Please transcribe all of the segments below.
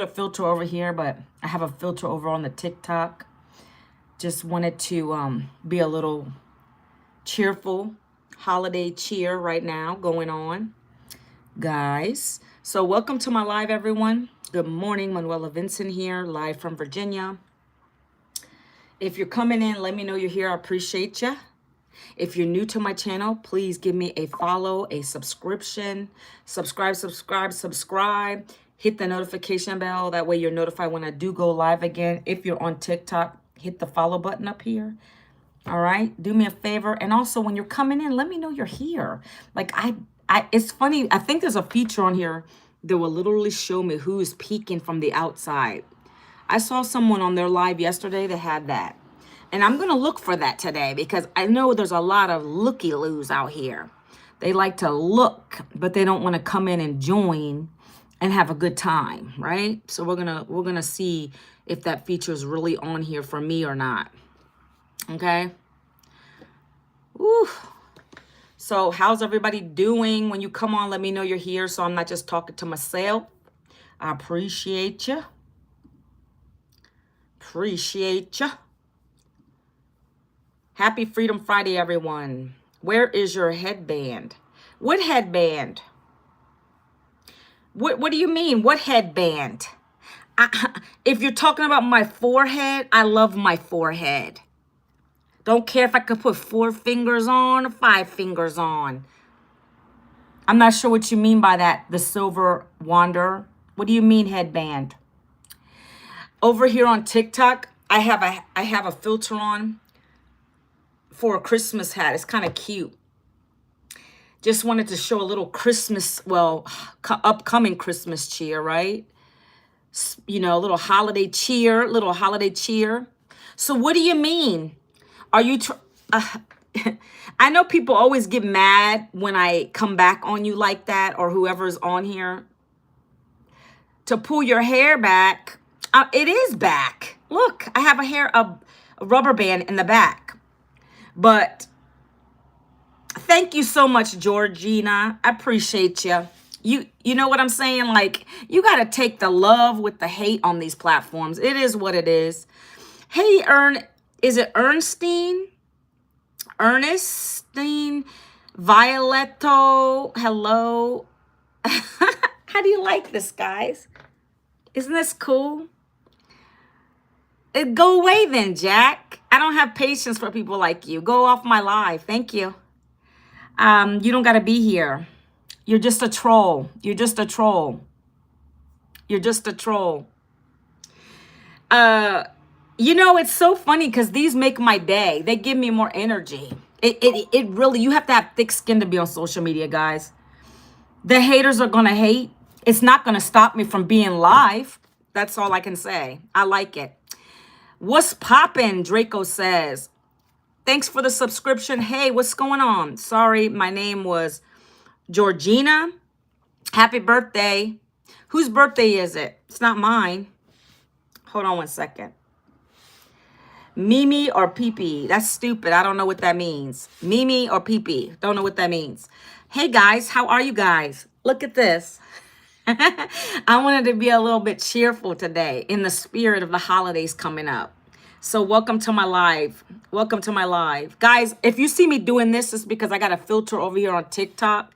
a filter over here, but I have a filter over on the TikTok. Just wanted to be a little cheerful holiday cheer right now going on, guys. So welcome to my live, everyone. Good morning, Manuela Vincent here, live from Virginia. If you're coming in, let me know you're here. I appreciate you. If you're new to my channel, please give me a follow, a subscription, subscribe. Hit the notification bell. That way you're notified when I do go live again. If you're on TikTok, hit the follow button up here. All right, do me a favor. And also when you're coming in, let me know you're here. Like it's funny. I think there's a feature on here that will literally show me who is peeking from the outside. I saw someone on their live yesterday that had that. And I'm going to look for that today because I know there's a lot of looky-loos out here. They like to look, but they don't want to come in and join and have a good time, right? So we're going to see if that feature is really on here for me or not. Okay? Woo. So how's everybody doing? When you come on, let me know you're here so I'm not just talking to myself. I appreciate you. Appreciate you. Happy Freedom Friday, everyone. Where is your headband? What headband? What do you mean? What headband? If you're talking about my forehead, I love my forehead. Don't care if I could put 4 fingers on or 5 fingers on. I'm not sure what you mean by that, the silver wander. What do you mean headband? Over here on TikTok, I have a filter on for a Christmas hat. It's kind of cute. Just wanted to show a little Christmas, well, upcoming Christmas cheer, right? You know, a little holiday cheer. So what do you mean? Are you, I know people always get mad when I come back on you like that or whoever's on here. To pull your hair back, it is back. Look, I have a rubber band in the back. But thank you so much, Georgina. I appreciate you. You know what I'm saying? Like, you got to take the love with the hate on these platforms. It is what it is. Hey, is it Ernestine? Violetto, hello. How do you like this, guys? Isn't this cool? Go away then, Jack. I don't have patience for people like you. Go off my live. Thank you. You don't got to be here. You're just a troll. You're just a troll. You know, it's so funny because these make my day. They give me more energy. It really, you have to have thick skin to be on social media, guys. The haters are going to hate. It's not going to stop me from being live. That's all I can say. I like it. What's poppin'? Draco says. Thanks for the subscription. Hey, what's going on? Sorry, my name was Georgina. Happy birthday. Whose birthday is it? It's not mine. Hold on one second. Mimi or Pee-Pee? That's stupid. I don't know what that means. Mimi or Pee-Pee? Don't know what that means. Hey, guys. How are you guys? Look at this. I wanted to be a little bit cheerful today in the spirit of the holidays coming up. So welcome to my live. Welcome to my live. Guys, if you see me doing this, it's because I got a filter over here on TikTok.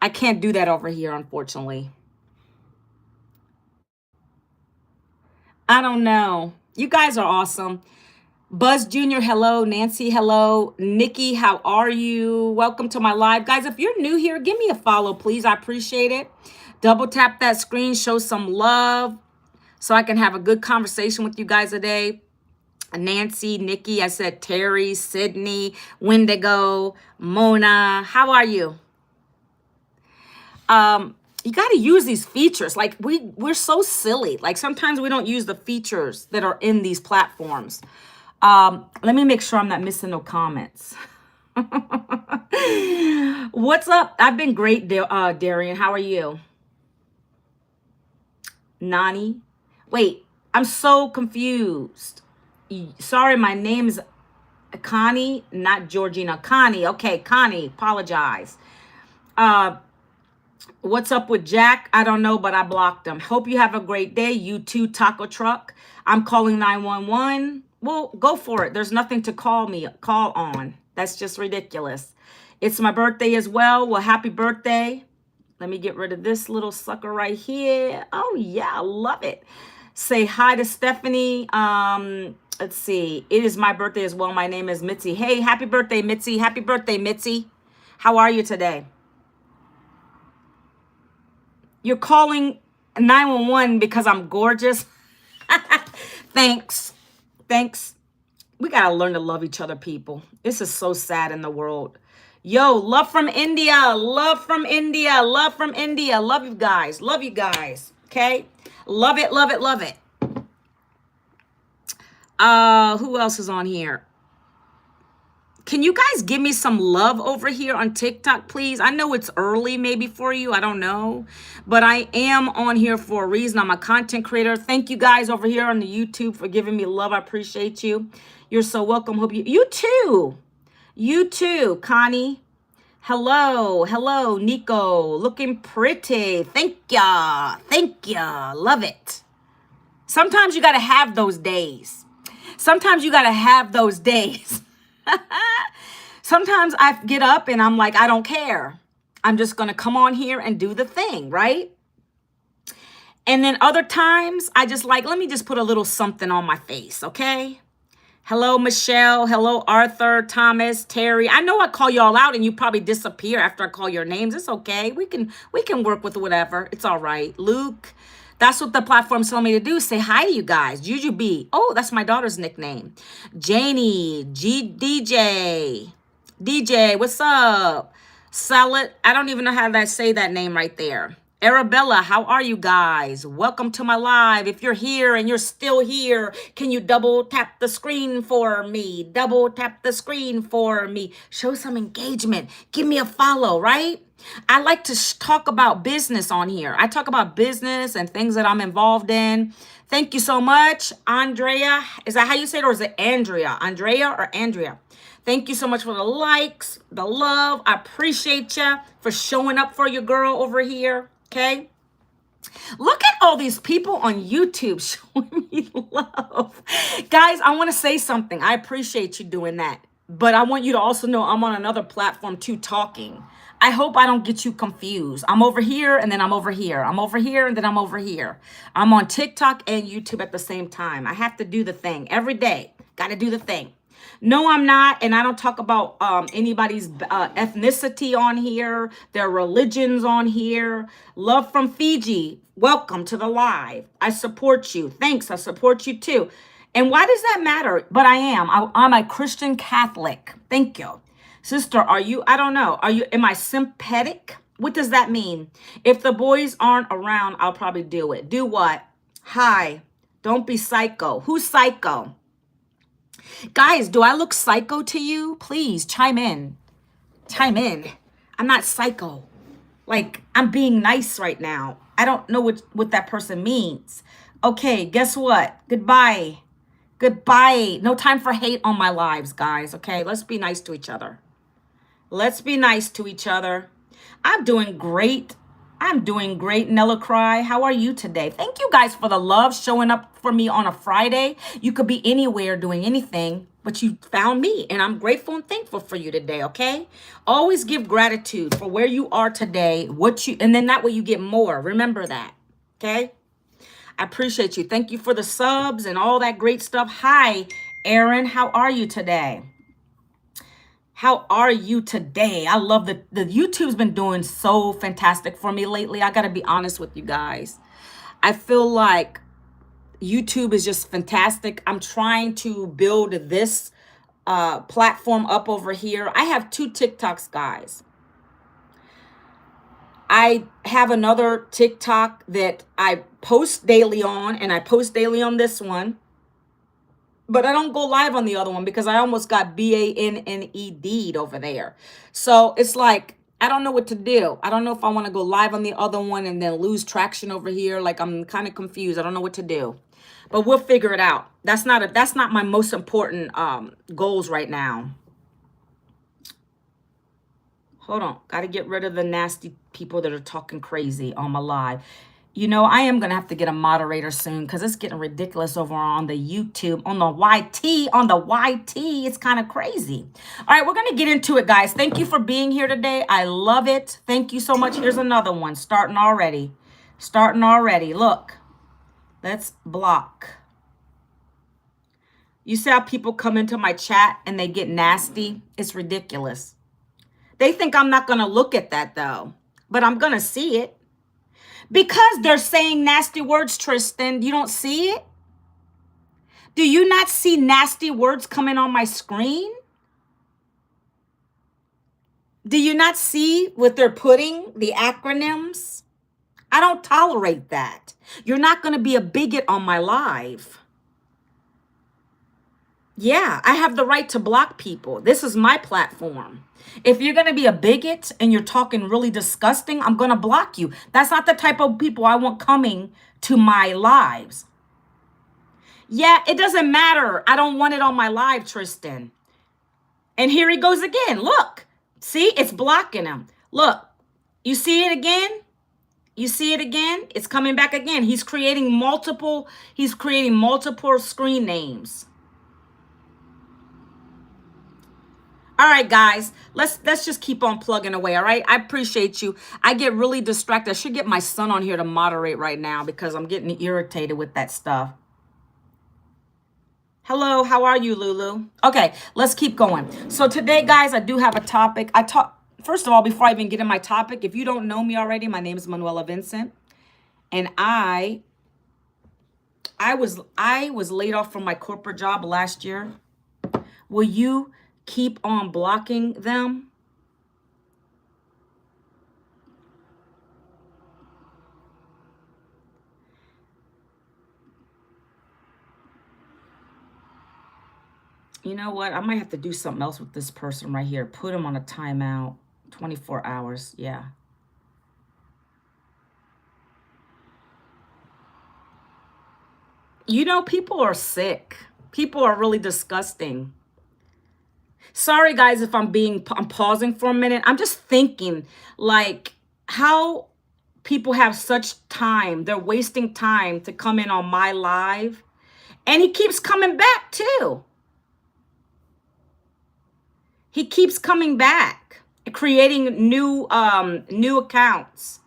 I can't do that over here, unfortunately. I don't know. You guys are awesome. Buzz Jr., hello. Nancy, hello. Nikki, how are you? Welcome to my live. Guys, if you're new here, give me a follow, please. I appreciate it. Double tap that screen, show some love so I can have a good conversation with you guys today. Nancy, Nikki, I said Terry, Sydney, Wendigo, Mona. How are you? You got to use these features. Like we're so silly. Like sometimes we don't use the features that are in these platforms. Let me make sure I'm not missing no comments. What's up? I've been great, Darian. How are you? Nani? Wait, I'm so confused. Sorry, my name is Connie, not Georgina. Connie. Okay, Connie, apologize. What's up with Jack? I don't know, but I blocked him. Hope you have a great day. You too, Taco Truck. I'm calling 911. Well, go for it. There's nothing to call on. That's just ridiculous. It's my birthday as well. Well, happy birthday. Let me get rid of this little sucker right here. Oh, yeah, I love it. Say hi to Stephanie. Let's see. It is my birthday as well. My name is Mitzi. Hey, happy birthday, Mitzi. Happy birthday, Mitzi. How are you today? You're calling 911 because I'm gorgeous. Thanks. Thanks. We got to learn to love each other, people. This is so sad in the world. Yo, love from India. Love from India. Love from India. Love you guys. Love you guys. Okay? Love it, love it, love it. Who else is on here? Can you guys give me some love over here on TikTok, please? I know it's early maybe for you. I don't know. But I am on here for a reason. I'm a content creator. Thank you guys over here on the YouTube for giving me love. I appreciate you. You're so welcome. Hope you too. You too, Connie. Hello. Hello, Nico. Looking pretty. Thank ya. Thank ya. Love it. Sometimes you got to have those days. Sometimes you got to have those days. Sometimes I get up and I'm like, I don't care. I'm just going to come on here and do the thing, right? And then other times I just like, let me just put a little something on my face, okay? Hello, Michelle. Hello, Arthur, Thomas, Terry. I know I call y'all out and you probably disappear after I call your names. It's okay. We can work with whatever. It's all right. Luke. That's what the platform's telling me to do. Say hi to you guys. Juju B. Oh, that's my daughter's nickname. Janie. DJ, what's up? Salad. I don't even know how to say that name right there. Arabella, how are you guys? Welcome to my live. If you're here and you're still here, can you double tap the screen for me? Double tap the screen for me. Show some engagement. Give me a follow, right? I like to talk about business on here. I talk about business and things that I'm involved in. Thank you so much, Andrea. Is that how you say it, or is it Andrea? Andrea or Andrea? Thank you so much for the likes, the love. I appreciate you for showing up for your girl over here. Okay. Look at all these people on YouTube showing me love. Guys, I want to say something. I appreciate you doing that. But I want you to also know I'm on another platform too talking. I hope I don't get you confused. I'm over here and then I'm over here. I'm over here and then I'm over here. I'm on TikTok and YouTube at the same time. I have to do the thing every day. Got to do the thing. No, I'm not. And I don't talk about anybody's ethnicity on here, their religions on here. Love from Fiji. Welcome to the live. I support you. Thanks. I support you too. And why does that matter? But I am. I'm a Christian Catholic. Thank you. Sister, are you? I don't know. Am I sympathetic? What does that mean? If the boys aren't around, I'll probably do it. Do what? Hi. Don't be psycho. Who's psycho? Guys, do I look psycho to you? Please chime in. Chime in. I'm not psycho. Like, I'm being nice right now. I don't know what that person means. Okay, guess what? Goodbye. Goodbye. No time for hate on my lives, guys. Okay, let's be nice to each other. Let's be nice to each other. I'm doing great. I'm doing great, Nella Cry. How are you today? Thank you guys for the love showing up for me on a Friday. You could be anywhere doing anything, but you found me, and I'm grateful and thankful for you today, okay? Always give gratitude for where you are today, and then that way you get more. Remember that, okay? I appreciate you. Thank you for the subs and all that great stuff. Hi, Aaron. How are you today? How are you today? I love the YouTube's been doing so fantastic for me lately. I got to be honest with you guys. I feel like YouTube is just fantastic. I'm trying to build this platform up over here. I have 2 TikToks, guys. I have another TikTok that I post daily on, and I post daily on this one. But I don't go live on the other one because I almost got BANNED over there. So it's like, I don't know what to do. I don't know if I want to go live on the other one and then lose traction over here. Like, I'm kind of confused. I don't know what to do. But we'll figure it out. That's not my most important goals right now. Hold on. Got to get rid of the nasty people that are talking crazy on my live. You know, I am going to have to get a moderator soon because it's getting ridiculous over on the YouTube, on the YT, It's kind of crazy. All right, we're going to get into it, guys. Thank you for being here today. I love it. Thank you so much. Here's another one starting already. Look, let's block. You see how people come into my chat and they get nasty? It's ridiculous. They think I'm not going to look at that, though, but I'm going to see it. Because they're saying nasty words, Tristan. You don't see it? Do you not see nasty words coming on my screen? Do you not see what they're putting, the acronyms? I don't tolerate that. You're not going to be a bigot on my live. Yeah, I have the right to block people. This is my platform. If you're going to be a bigot and you're talking really disgusting, I'm going to block you. That's not the type of people I want coming to my lives. Yeah, it doesn't matter. I don't want it on my live, Tristan. And here he goes again. Look, see, it's blocking him. Look, you see it again? You see it again? It's coming back again. He's creating multiple screen names. All right, guys, let's just keep on plugging away, all right? I appreciate you. I get really distracted. I should get my son on here to moderate right now because I'm getting irritated with that stuff. Hello, how are you, Lulu? Okay, let's keep going. So today, guys, I do have a topic. First of all, before I even get in my topic, if you don't know me already, my name is Manuela Vincent, and I was laid off from my corporate job last year. Will you keep on blocking them? You know what? I might have to do something else with this person right here. Put him on a timeout. 24 hours. Yeah. You know, people are sick. People are really disgusting. Sorry, guys, if I'm pausing for a minute. I'm just thinking, like, how people have such time. They're wasting time to come in on my live. And he keeps coming back, too. He keeps coming back, creating new accounts.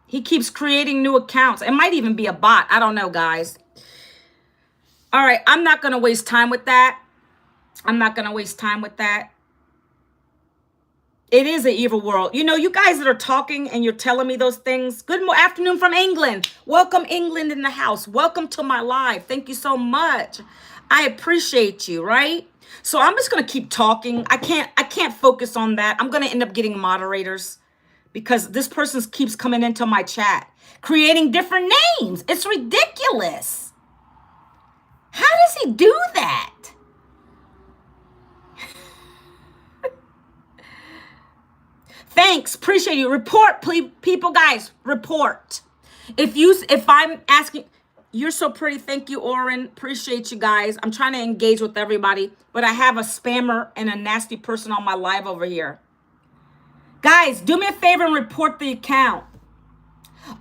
He keeps creating new accounts. It might even be a bot. I don't know, guys. All right, I'm not going to waste time with that. It is an evil world. You know, you guys that are talking and you're telling me those things. Good afternoon from England. Welcome, England, in the house. Welcome to my live. Thank you so much. I appreciate you, right? So I'm just going to keep talking. I can't focus on that. I'm going to end up getting moderators because this person keeps coming into my chat, creating different names. It's ridiculous. How does he do that? Thanks. Appreciate you. Report, please, people, guys. Report. If I'm asking, you're so pretty. Thank you, Oren. Appreciate you guys. I'm trying to engage with everybody, but I have a spammer and a nasty person on my live over here. Guys, do me a favor and report the account.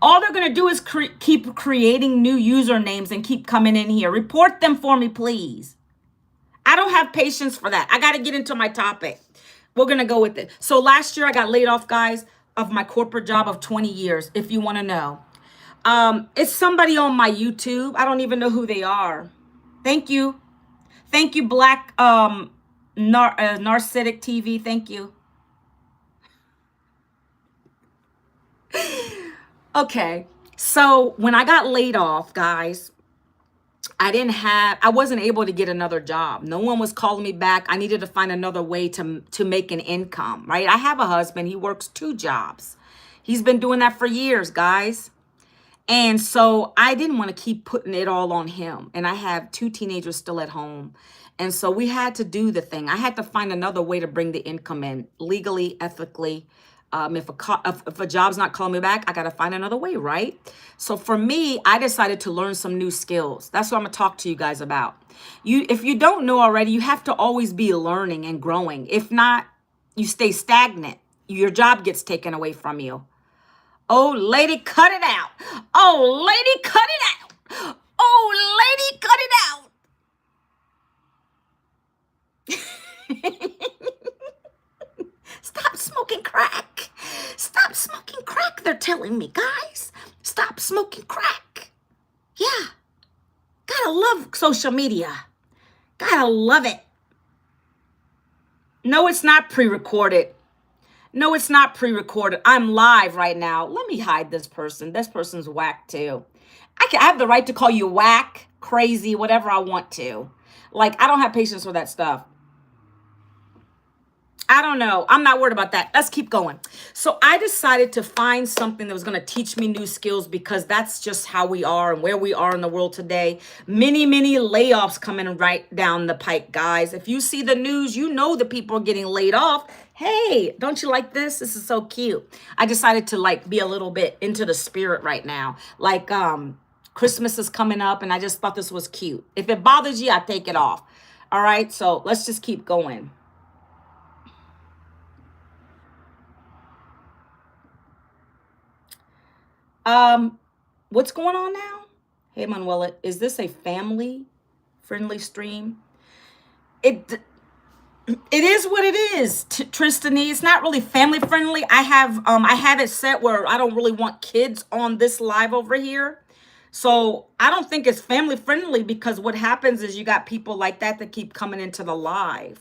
All they're going to do is keep creating new usernames and keep coming in here. Report them for me, please. I don't have patience for that. I got to get into my topic. We're going to go with it. So last year I got laid off, guys, of my corporate job of 20 years, if you want to know. It's somebody on my YouTube. I don't even know who they are. Thank you. Thank you, Black Narcissic TV. Thank you. Okay. So when I got laid off, guys, I wasn't able to get another job. No one was calling me back. I needed to find another way to make an income, right? I have a husband. He works 2 jobs. He's been doing that for years, guys. And so I didn't want to keep putting it all on him. And I have 2 teenagers still at home. And so we had to do the thing. I had to find another way to bring the income in legally, ethically. If a job's not calling me back, I got to find another way, right? So for me, I decided to learn some new skills. That's what I'm going to talk to you guys about. If you don't know already, you have to always be learning and growing. If not, you stay stagnant. Your job gets taken away from you. Oh, lady, cut it out. Oh, lady, cut it out. Oh, lady, cut it out. Stop smoking crack. Stop smoking crack, they're telling me, guys. Stop smoking crack. Yeah. Gotta love social media. Gotta love it. No, it's not pre-recorded. No, it's not pre-recorded. I'm live right now. Let me hide this person. This person's whack too. I have the right to call you whack, crazy, whatever I want to. Like, I don't have patience for that stuff. I don't know. I'm not worried about that. Let's keep going. So I decided to find something that was going to teach me new skills, because that's just how we are and where we are in the world today. Many layoffs coming right down the pike, guys. If you see the news, you know the people are getting laid off. Hey, don't you like this? This is so cute. I decided to be a little bit into the spirit right now. Christmas is coming up and I just thought this was cute. If it bothers you, I take it off. All right. So let's just keep going. What's going on now? Hey, Manuela, is this a family friendly stream? It is what it is, Tristan. It's not really family friendly. I have it set where I don't really want kids on this live over here. So I don't think it's family friendly, because what happens is you got people like that keep coming into the live.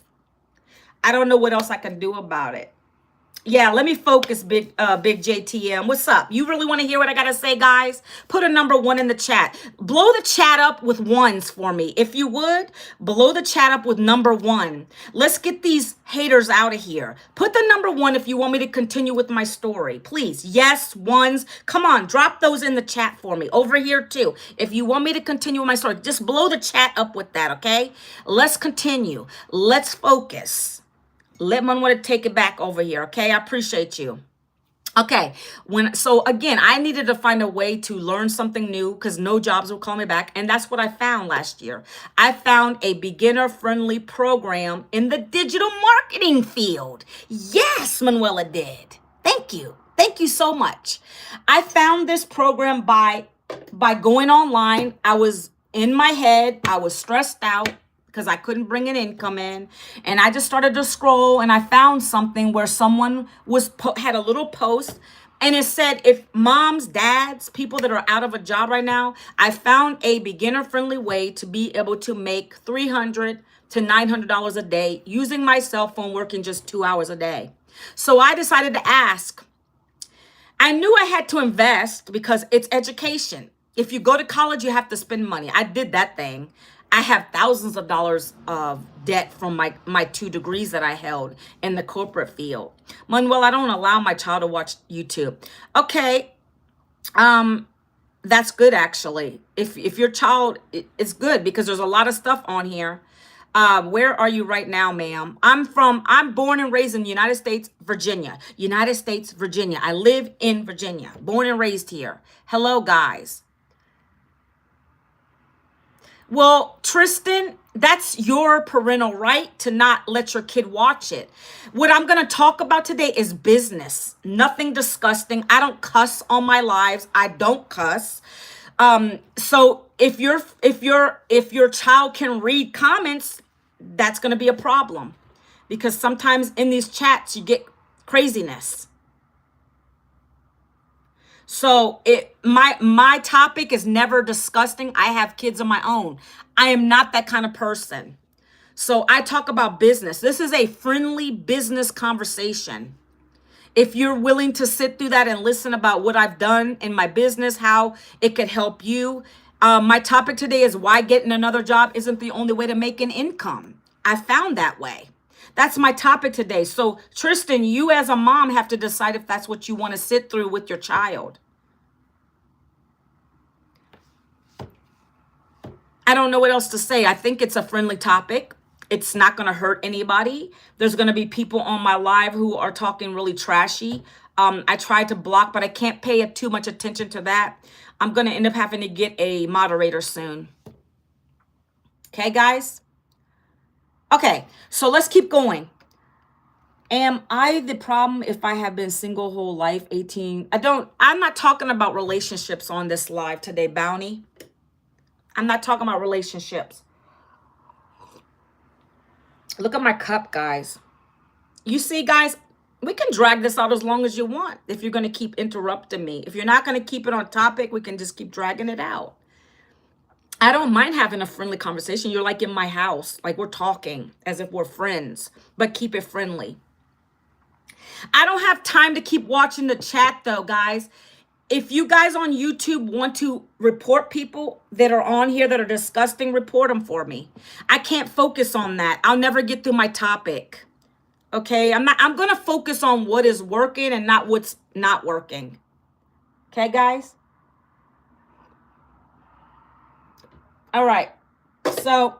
I don't know what else I can do about it. Yeah, let me focus, big JTM. What's up? You really want to hear what I got to say, guys? Put a number 1 in the chat. Blow the chat up with ones for me. If you would, blow the chat up with number 1. Let's get these haters out of here. Put the number 1 if you want me to continue with my story. Please. Yes, ones. Come on, drop those in the chat for me. Over here, too. If you want me to continue with my story, just blow the chat up with that, okay? Let's continue. Let's focus. Let Manuela take it back over here, okay? I appreciate you. Okay, so again, I needed to find a way to learn something new, because no jobs will call me back, and that's what I found last year. I found a beginner-friendly program in the digital marketing field. Yes, Manuela did. Thank you. Thank you so much. I found this program by going online. I was in my head. I was stressed out because I couldn't bring an income in. And I just started to scroll, and I found something where someone had a little post, and it said, if moms, dads, people that are out of a job right now, I found a beginner-friendly way to be able to make $300 to $900 a day using my cell phone, working just 2 hours a day. So I decided to ask. I knew I had to invest because it's education. If you go to college, you have to spend money. I did that thing. I have thousands of dollars of debt from my 2 degrees that I held in the corporate field. Manuel, I don't allow my child to watch YouTube. Okay, that's good actually. If your child, it's good because there's a lot of stuff on here. Where are you right now, ma'am? I'm born and raised in the United States, Virginia. United States, Virginia. I live in Virginia, born and raised here. Hello, guys. Well, Tristan, that's your parental right to not let your kid watch it. What I'm going to talk about today is business. Nothing disgusting. I don't cuss on my lives. I don't cuss. So if your child can read comments, that's going to be a problem, because sometimes in these chats you get craziness. So my topic is never disgusting. I have kids of my own. I am not that kind of person. So I talk about business. This is a friendly business conversation. If you're willing to sit through that and listen about what I've done in my business, how it could help you. My topic today is why getting another job isn't the only way to make an income. I found that way. That's my topic today. So Tristan, you as a mom have to decide if that's what you want to sit through with your child. I don't know what else to say. I think it's a friendly topic. It's not going to hurt anybody. There's going to be people on my live who are talking really trashy I tried to block, but I can't pay too much attention to that. I'm going to end up having to get a moderator soon. Okay, guys? Okay, so let's keep going. Am I the problem if I have been single whole life, 18? I'm not talking about relationships on this live today, Bounty. I'm not talking about relationships. Look at my cup, guys. You see, guys, we can drag this out as long as you want if you're going to keep interrupting me. If you're not going to keep it on topic, we can just keep dragging it out. I don't mind having a friendly conversation. You're like in my house, like we're talking as if we're friends, but keep it friendly. I don't have time to keep watching the chat though, guys. If you guys on YouTube want to report people that are on here that are disgusting, report them for me. I can't focus on that. I'll never get through my topic. Okay, I'm going to focus on what is working and not what's not working. Okay, guys? All right. So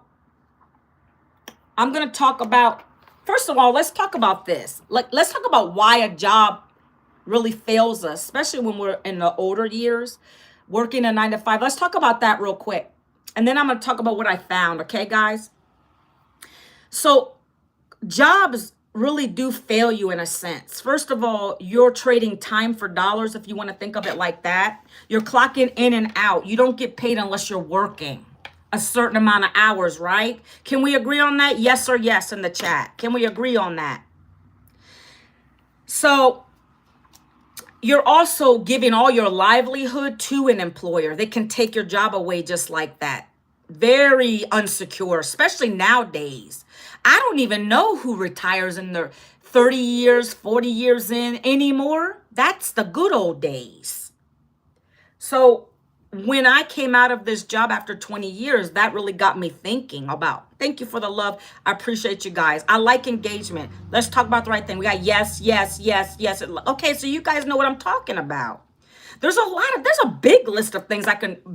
I'm going to talk about, first of all, let's talk about this. Let's talk about why a job really fails us, especially when we're in the older years, working a 9 to 5. Let's talk about that real quick. And then I'm going to talk about what I found. Okay, guys? So jobs really do fail you in a sense. First of all, you're trading time for dollars, if you want to think of it like that. You're clocking in and out. You don't get paid unless you're working a certain amount of hours, right? Can we agree on that? Yes or yes in the chat. Can we agree on that? So you're also giving all your livelihood to an employer. They can take your job away just like that. Very unsecure, especially nowadays. I don't even know who retires in their 30 years, 40 years in anymore. That's the good old days. So when I came out of this job after 20 years, that really got me thinking about, thank you for the love. I appreciate you guys. I like engagement. Let's talk about the right thing. We got yes, yes, yes, yes. Okay, so you guys know what I'm talking about. There's a big list of things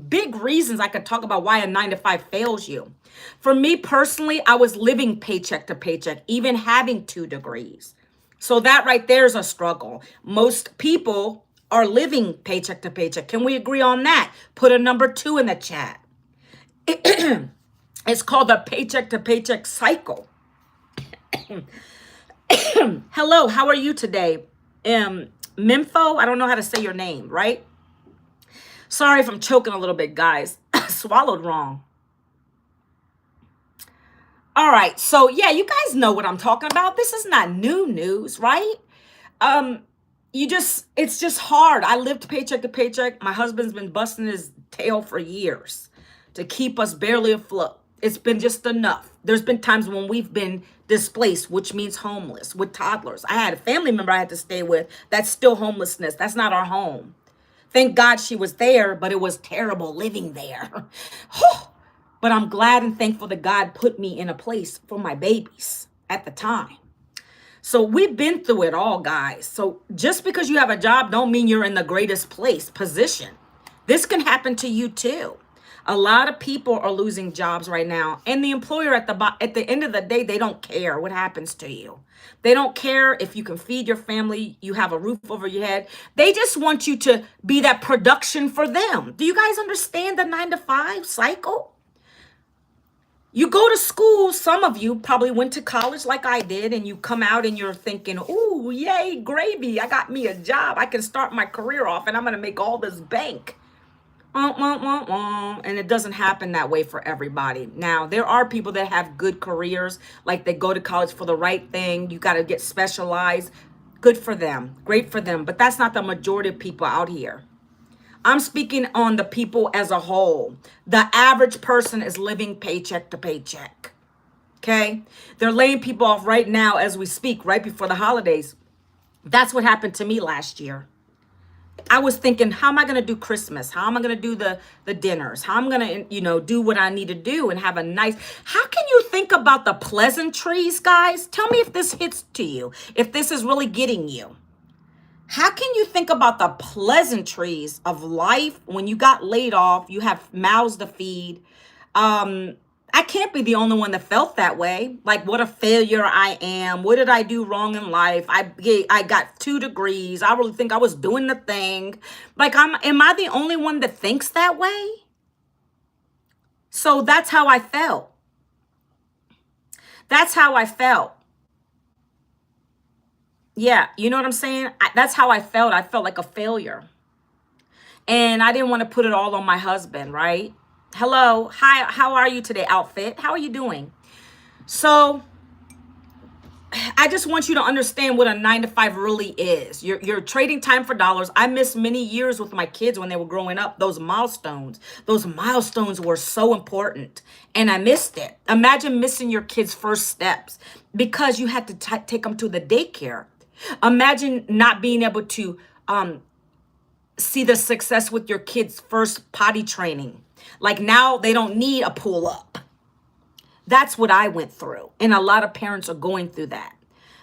big reasons I could talk about why a 9 to 5 fails you. For me personally, I was living paycheck to paycheck, even having 2 degrees. So that right there is a struggle. Most people are living paycheck to paycheck. Can we agree on that? Put a number 2 in the chat. It's called the paycheck to paycheck cycle. Hello, how are you today? Mimfo, I don't know how to say your name, right? Sorry if I'm choking a little bit, guys. Swallowed wrong. All right, so yeah, you guys know what I'm talking about. This is not new news, right? It's just hard. I lived paycheck to paycheck. My husband's been busting his tail for years to keep us barely afloat. It's been just enough. There's been times when we've been displaced, which means homeless, with toddlers. I had a family member I had to stay with. That's still homelessness. That's not our home. Thank God she was there, but it was terrible living there. But I'm glad and thankful that God put me in a place for my babies at the time. So we've been through it all, guys. So just because you have a job don't mean you're in the greatest position. This can happen to you too. A lot of people are losing jobs right now. And the employer at the end of the day, they don't care what happens to you. They don't care if you can feed your family, you have a roof over your head. They just want you to be that production for them. Do you guys understand the 9 to 5 cycle? You go to school, some of you probably went to college like I did, and you come out and you're thinking, ooh, yay, gravy. I got me a job. I can start my career off and I'm going to make all this bank. And it doesn't happen that way for everybody. Now, there are people that have good careers, like they go to college for the right thing. You got to get specialized. Good for them. Great for them. But that's not the majority of people out here. I'm speaking on the people as a whole. The average person is living paycheck to paycheck. Okay? They're laying people off right now as we speak, right before the holidays. That's what happened to me last year. I was thinking, how am I going to do Christmas? How am I going to do the dinners? How am I going to, do what I need to do and have a nice... How can you think about the pleasantries, guys? Tell me if this hits to you, if this is really getting you. How can you think about the pleasantries of life when you got laid off, you have mouths to feed? I I can't be the only one that felt that way. Like, what a failure I am. What did I do wrong in life? I got 2 degrees. I really think I was doing the thing. Like, am I the only one that thinks that way? So that's how I felt. That's how I felt. Yeah, you know what I'm saying? That's how I felt. I felt like a failure. And I didn't want to put it all on my husband, right? Hello. Hi, how are you today, outfit? How are you doing? So I just want you to understand what a 9 to 5 really is. You're trading time for dollars. I missed many years with my kids when they were growing up. Those milestones were so important, and I missed it. Imagine missing your kids' first steps because you had to take them to the daycare. Imagine not being able to see the success with your kids' first potty training. Like, now they don't need a pull up. That's what I went through. And a lot of parents are going through that.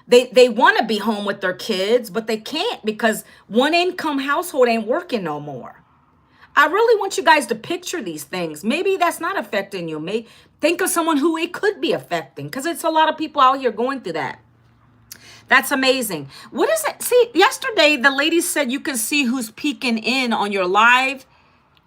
They want to be home with their kids, but they can't because one income household ain't working no more. I really want you guys to picture these things. Maybe that's not affecting you. May think of someone who it could be affecting, because it's a lot of people out here going through that. That's amazing. What is it? See, yesterday the lady said you can see who's peeking in on your live.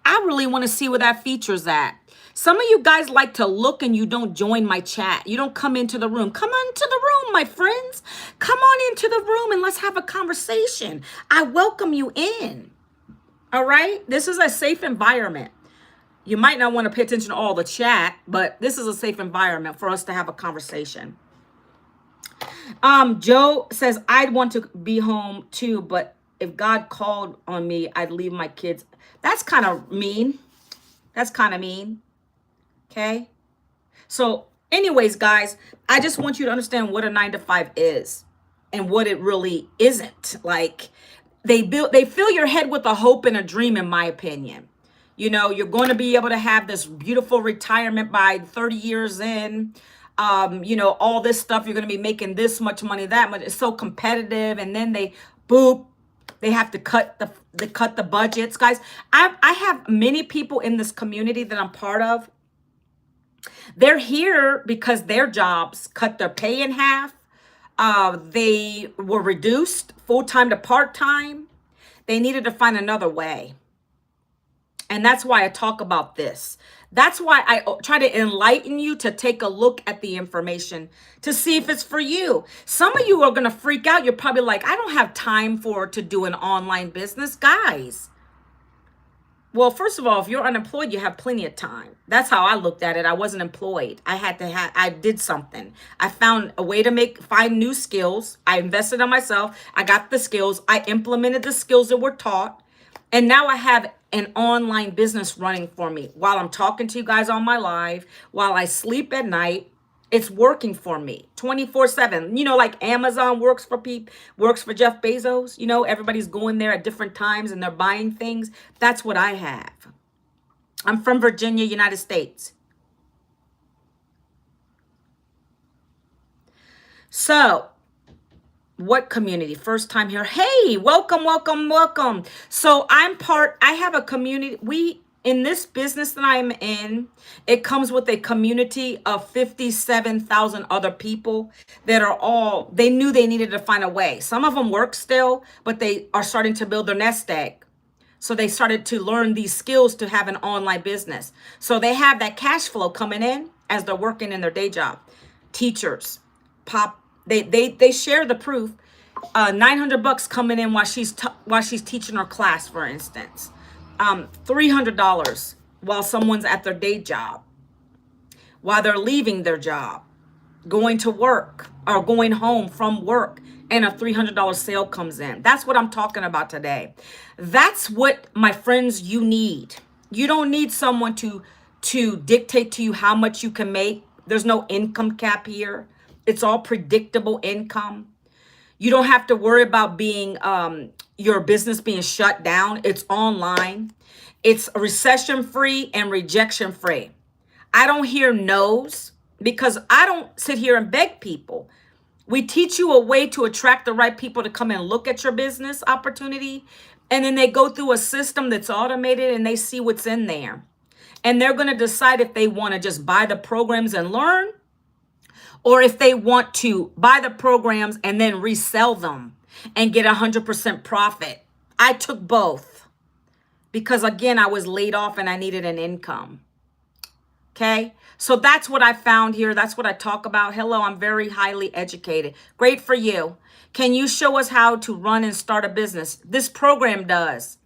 I really want to see where that feature's at. Some of you guys like to look and you don't join my chat. You don't come into the room. Come on into the room, my friends. Come on into the room and let's have a conversation. I welcome you in. All right? This is a safe environment. You might not want to pay attention to all the chat, but this is a safe environment for us to have a conversation. Joe says, I'd want to be home too, but if God called on me, I'd leave my kids. That's kind of mean. That's kind of mean. Okay. So anyways, guys, I just want you to understand what a 9 to 5 is and what it really isn't. Like, they fill your head with a hope and a dream, in my opinion. You know, you're going to be able to have this beautiful retirement by 30 years in. You know, all this stuff, you're going to be making this much money, that much. It's so competitive. And then they have to cut the budgets. Guys, I have many people in this community that I'm part of. They're here because their jobs cut their pay in half. They were reduced full-time to part-time. They needed to find another way. And that's why I talk about this. That's why I try to enlighten you to take a look at the information to see if it's for you. Some of you are going to freak out. You're probably like, I don't have time to do an online business. Guys, well, first of all, if you're unemployed, you have plenty of time. That's how I looked at it. I wasn't employed. I did something. I found a way to find new skills. I invested in myself. I got the skills. I implemented the skills that were taught. And now I have an online business running for me while I'm talking to you guys on my live, while I sleep at night. It's working for me 24/7. You know, like Amazon works for Jeff Bezos. You know, everybody's going there at different times and they're buying things. That's what I have. I'm from Virginia, United States. So, what community? First time here. Hey, welcome, welcome, welcome. So I have a community. In this business that I'm in, it comes with a community of 57,000 other people that they knew they needed to find a way. Some of them work still, but they are starting to build their nest egg. So they started to learn these skills to have an online business. So they have that cash flow coming in as they're working in their day job. Teachers, they share the proof. $900 coming in while she's teaching her class, for instance. $300 while someone's at their day job, while they're leaving their job, going to work or going home from work, and a $300 sale comes in. That's what I'm talking about today. That's what, my friends, you need. You don't need someone to dictate to you how much you can make. There's no income cap here. It's all predictable income. You don't have to worry about your business being shut down. It's online. It's recession free and rejection free. I don't hear no's because I don't sit here and beg people. We teach you a way to attract the right people to come and look at your business opportunity. And then they go through a system that's automated and they see what's in there. and they're going to decide if they want to just buy the programs and learn, or if they want to buy the programs and then resell them and get 100% profit. I took both because, again, I was laid off and I needed an income. Okay, so that's what I found here. That's what I talk about. Hello, I'm very highly educated. Great for you. Can you show us how to run and start a business? This program does.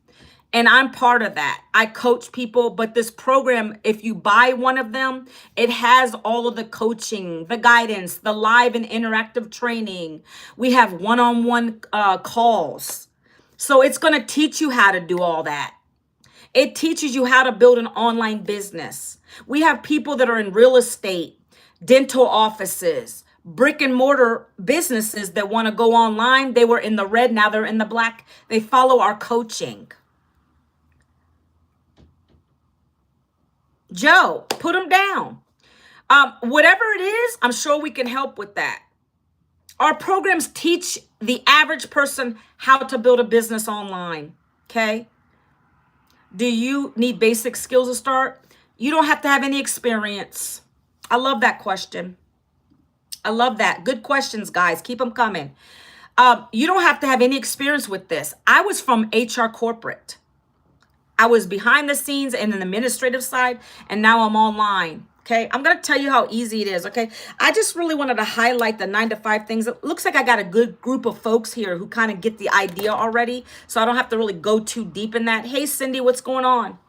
And I'm part of that. I coach people, but this program, if you buy one of them, it has all of the coaching, the guidance, the live and interactive training. We have one-on-one calls. So it's going to teach you how to do all that. It teaches you how to build an online business. We have people that are in real estate, dental offices, brick and mortar businesses that want to go online. They were in the red, now they're in the black. They follow our coaching. Joe, put them down. Whatever it is, I'm sure we can help with that. Our programs teach the average person how to build a business online, okay? Do you need basic skills to start? You don't have to have any experience. I love that question. I love that. Good questions, guys. Keep them coming. You don't have to have any experience with this. I was from HR corporate. I was behind the scenes and in the administrative side, and now I'm online. Okay, I'm going to tell you how easy it is. Okay, I just really wanted to highlight the 9 to 5 things. It looks like I got a good group of folks here who kind of get the idea already, so I don't have to really go too deep in that. Hey, Cindy, what's going on?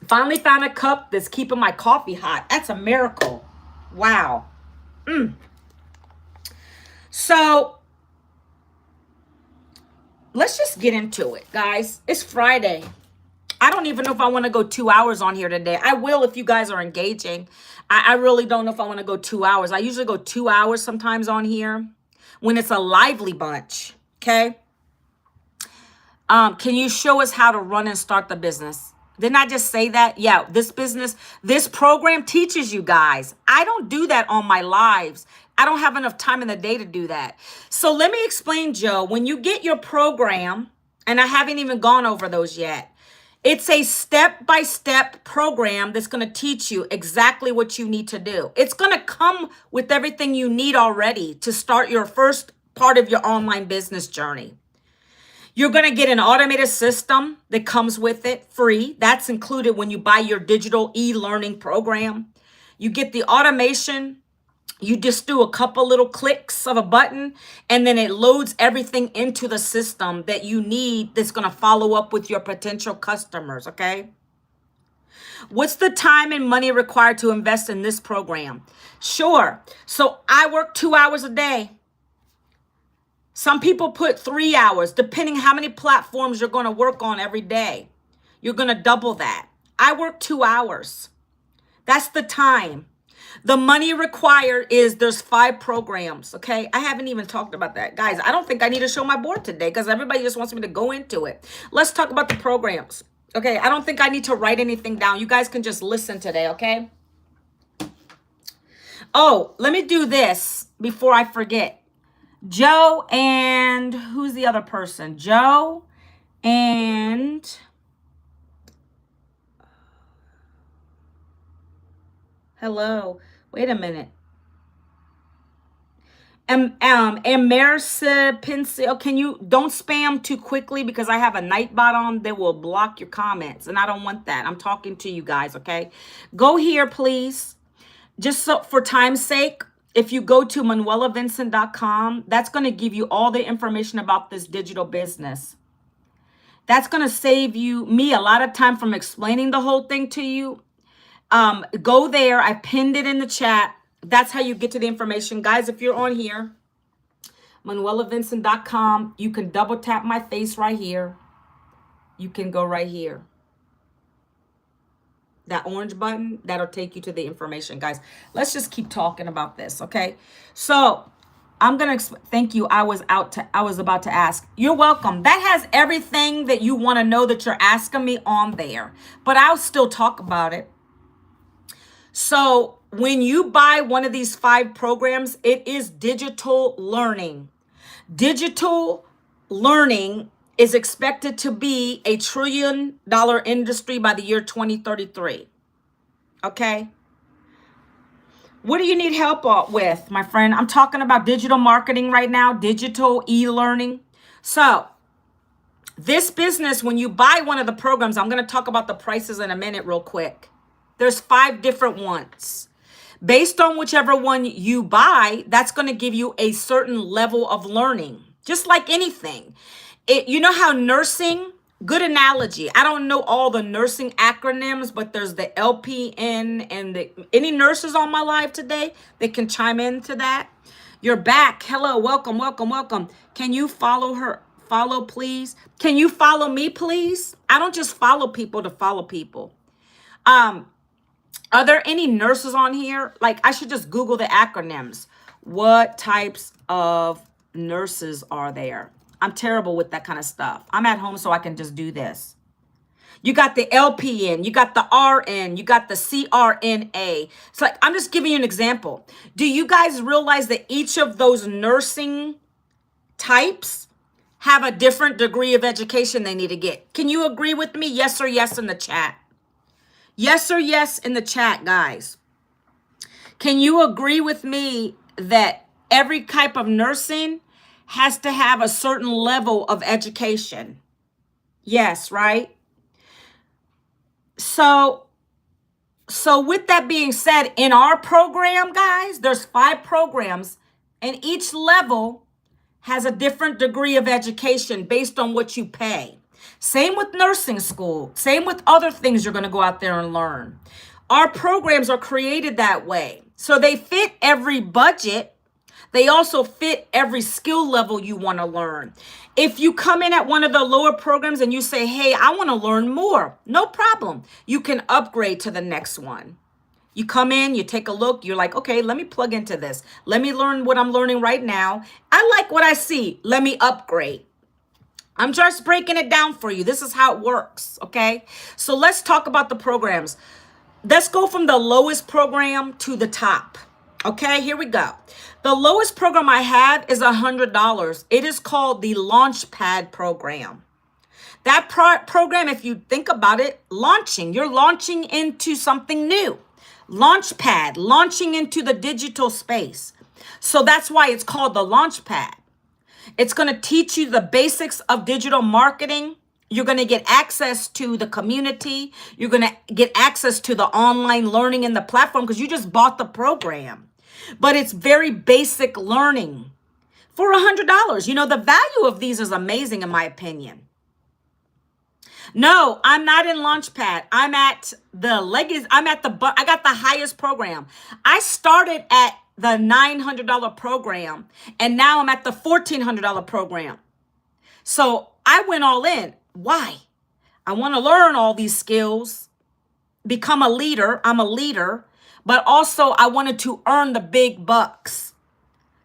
Finally found a cup that's keeping my coffee hot. That's a miracle. Wow. So let's just get into it, guys. It's Friday. I don't even know if I want to go 2 hours on here today. I will if you guys are engaging. I really don't know if I want to go 2 hours. I usually go 2 hours sometimes on here when it's a lively bunch, okay? Can you show us how to run and start the business? Didn't I just say that? Yeah, this program teaches you guys. I don't do that on my lives. I don't have enough time in the day to do that. So let me explain, Joe. When you get your program, and I haven't even gone over those yet, it's a step-by-step program that's going to teach you exactly what you need to do. It's going to come with everything you need already to start your first part of your online business journey. You're going to get an automated system that comes with it free. That's included when you buy your digital e-learning program. You get the automation. You just do a couple little clicks of a button, and then it loads everything into the system that you need that's going to follow up with your potential customers, okay? What's the time and money required to invest in this program? Sure. So I work 2 hours a day. Some people put 3 hours, depending how many platforms you're going to work on every day. You're going to double that. I work 2 hours. That's the time. The money required is there's 5 programs, okay? I haven't even talked about that. Guys, I don't think I need to show my board today because everybody just wants me to go into it. Let's talk about the programs, okay? I don't think I need to write anything down. You guys can just listen today, okay? Oh, let me do this before I forget. Joe and who's the other person? Joe and... Hello. Wait a minute. Pencil. Can you don't spam too quickly because I have a night bot on that will block your comments, and I don't want that. I'm talking to you guys, okay? Go here, please. Just so for time's sake, if you go to manuelavincent.com, that's going to give you all the information about this digital business. That's going to save me a lot of time from explaining the whole thing to you. Go there. I pinned it in the chat. That's how you get to the information. Guys, if you're on here, manuelavincent.com, you can double tap my face right here. You can go right here. That orange button, that'll take you to the information, guys. Let's just keep talking about this, okay? So I'm going to thank you. I was about to ask. You're welcome. That has everything that you want to know that you're asking me on there, but I'll still talk about it. So when you buy one of these 5 programs, it is digital learning. Digital learning is expected to be a $1 trillion industry by the year 2033. Okay? What do you need help with, my friend? I'm talking about digital marketing right now, digital e-learning. So, this business, when you buy one of the programs, I'm going to talk about the prices in a minute real quick. There's 5 different ones. Based on whichever one you buy, that's going to give you a certain level of learning. Just like anything. You know how nursing, good analogy. I don't know all the nursing acronyms, but there's the LPN and any nurses on my live today, they can chime into that. You're back. Hello, welcome, welcome, welcome. Can you follow her? Follow, please. Can you follow me, please? I don't just follow people to follow people. Are there any nurses on here? Like, I should just Google the acronyms. What types of nurses are there? I'm terrible with that kind of stuff. I'm at home, so I can just do this. You got the LPN, you got the RN, you got the CRNA. It's like, I'm just giving you an example. Do you guys realize that each of those nursing types have a different degree of education they need to get? Can you agree with me? Yes or yes in the chat. Yes or yes in the chat, guys. Can you agree with me that every type of nursing has to have a certain level of education? Yes, right? So with that being said, in our program, guys, there's 5 programs, and each level has a different degree of education based on what you pay. Same with nursing school. Same with other things you're going to go out there and learn. Our programs are created that way. So they fit every budget. They also fit every skill level you want to learn. If you come in at one of the lower programs and you say, hey, I want to learn more, no problem. You can upgrade to the next one. You come in, you take a look, you're like, okay, let me plug into this. Let me learn what I'm learning right now. I like what I see. Let me upgrade. I'm just breaking it down for you. This is how it works, okay? So let's talk about the programs. Let's go from the lowest program to the top, okay? Here we go. The lowest program I have is $100. It is called the Launchpad program. That program, if you think about it, you're launching into something new. Launchpad, launching into the digital space. So that's why it's called the Launchpad. It's going to teach you the basics of digital marketing. You're going to get access to the community. You're going to get access to the online learning in the platform because you just bought the program. But it's very basic learning for $100. You know, the value of these is amazing in my opinion. No, I'm not in Launchpad. I'm at the legacy. I got the highest program. I started at the $900 program, and now I'm at the $1,400 program. So I went all in. Why? I want to learn all these skills, become a leader. I'm a leader, but also I wanted to earn the big bucks.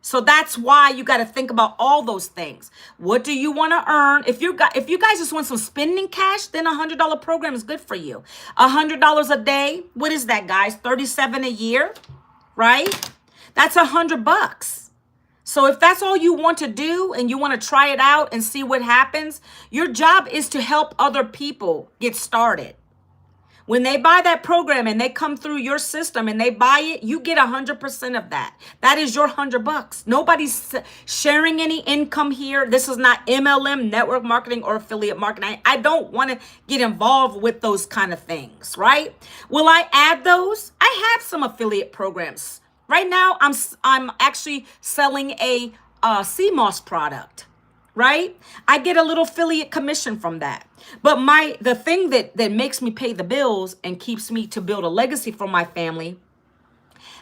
So that's why you got to think about all those things. What do you want to earn? If you guys just want some spending cash, then $100 program is good for you. $100 a day. What is that, guys? $37 a year, right? That's $100. So if that's all you want to do and you want to try it out and see what happens, your job is to help other people get started. When they buy that program and they come through your system and they buy it, you get 100% of that. That is your $100. Nobody's sharing any income here. This is not MLM, network marketing, or affiliate marketing. I don't want to get involved with those kind of things, right? Will I add those? I have some affiliate programs. Right now, I'm actually selling a CMOS product. Right? I get a little affiliate commission from that. But the thing that makes me pay the bills and keeps me to build a legacy for my family,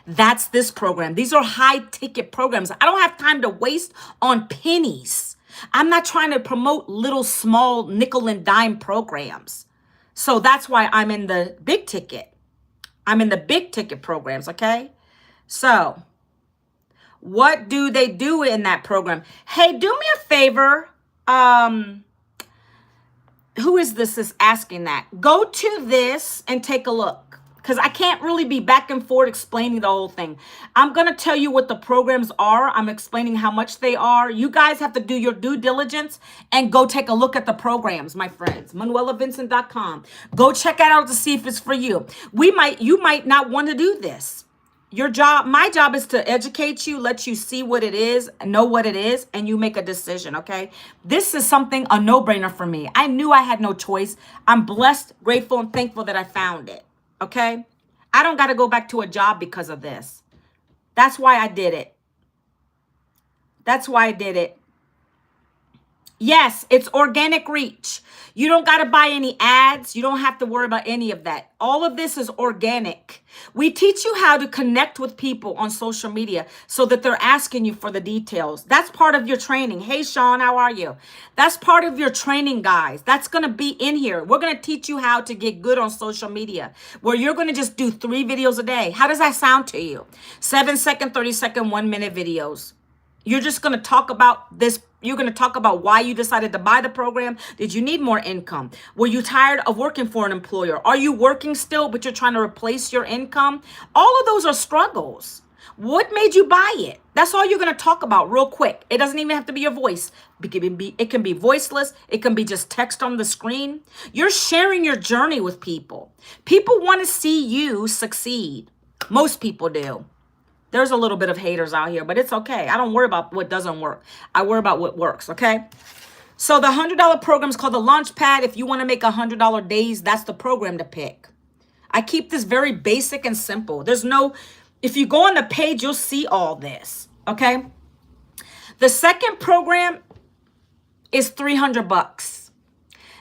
that's this program. These are high ticket programs. I don't have time to waste on pennies. I'm not trying to promote little small nickel and dime programs. So that's why I'm in the big ticket. I'm in the big ticket programs, okay? So what do they do in that program? Hey, do me a favor. Who is this is asking that? Go to this and take a look. because I can't really be back and forth explaining the whole thing. I'm going to tell you what the programs are. I'm explaining how much they are. You guys have to do your due diligence and go take a look at the programs, my friends. ManuelaVincent.com. Go check it out to see if it's for you. You might not want to do this. My job is to educate you, let you see what it is, know what it is, and you make a decision, okay? This is a no-brainer for me. I knew I had no choice. I'm blessed, grateful, and thankful that I found it, okay? I don't got to go back to a job because of this. That's why I did it. That's why I did it. Yes, it's organic reach. You don't got to buy any ads. You don't have to worry about any of that. All of this is organic. We teach you how to connect with people on social media so that they're asking you for the details. That's part of your training. Hey, Sean, how are you? That's part of your training, guys. That's going to be in here. We're going to teach you how to get good on social media, where you're going to just do 3 videos a day. How does that sound to you? 7-second, 30-second, 1-minute videos. You're just going to talk about this. You're going to talk about why you decided to buy the program. Did you need more income? Were you tired of working for an employer? Are you working still, but you're trying to replace your income? All of those are struggles. What made you buy it? That's all you're going to talk about real quick. It doesn't even have to be your voice. It can be voiceless. It can be just text on the screen. You're sharing your journey with people. People want to see you succeed. Most people do. There's a little bit of haters out here, but it's okay. I don't worry about what doesn't work. I worry about what works, okay? So the $100 program is called the Launch Pad. If you want to make $100 days, that's the program to pick. I keep this very basic and simple. If you go on the page, you'll see all this, okay? The second program is $300.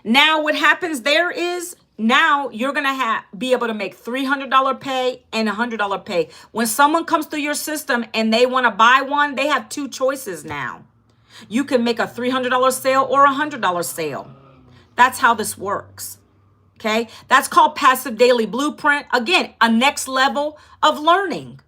Now what happens there is, now you're going to be able to make $300 pay and $100 pay. When someone comes through your system and they want to buy one, they have 2 choices now. You can make a $300 sale or a $100 sale. That's how this works. Okay? That's called Passive Daily Blueprint. Again, a next level of learning.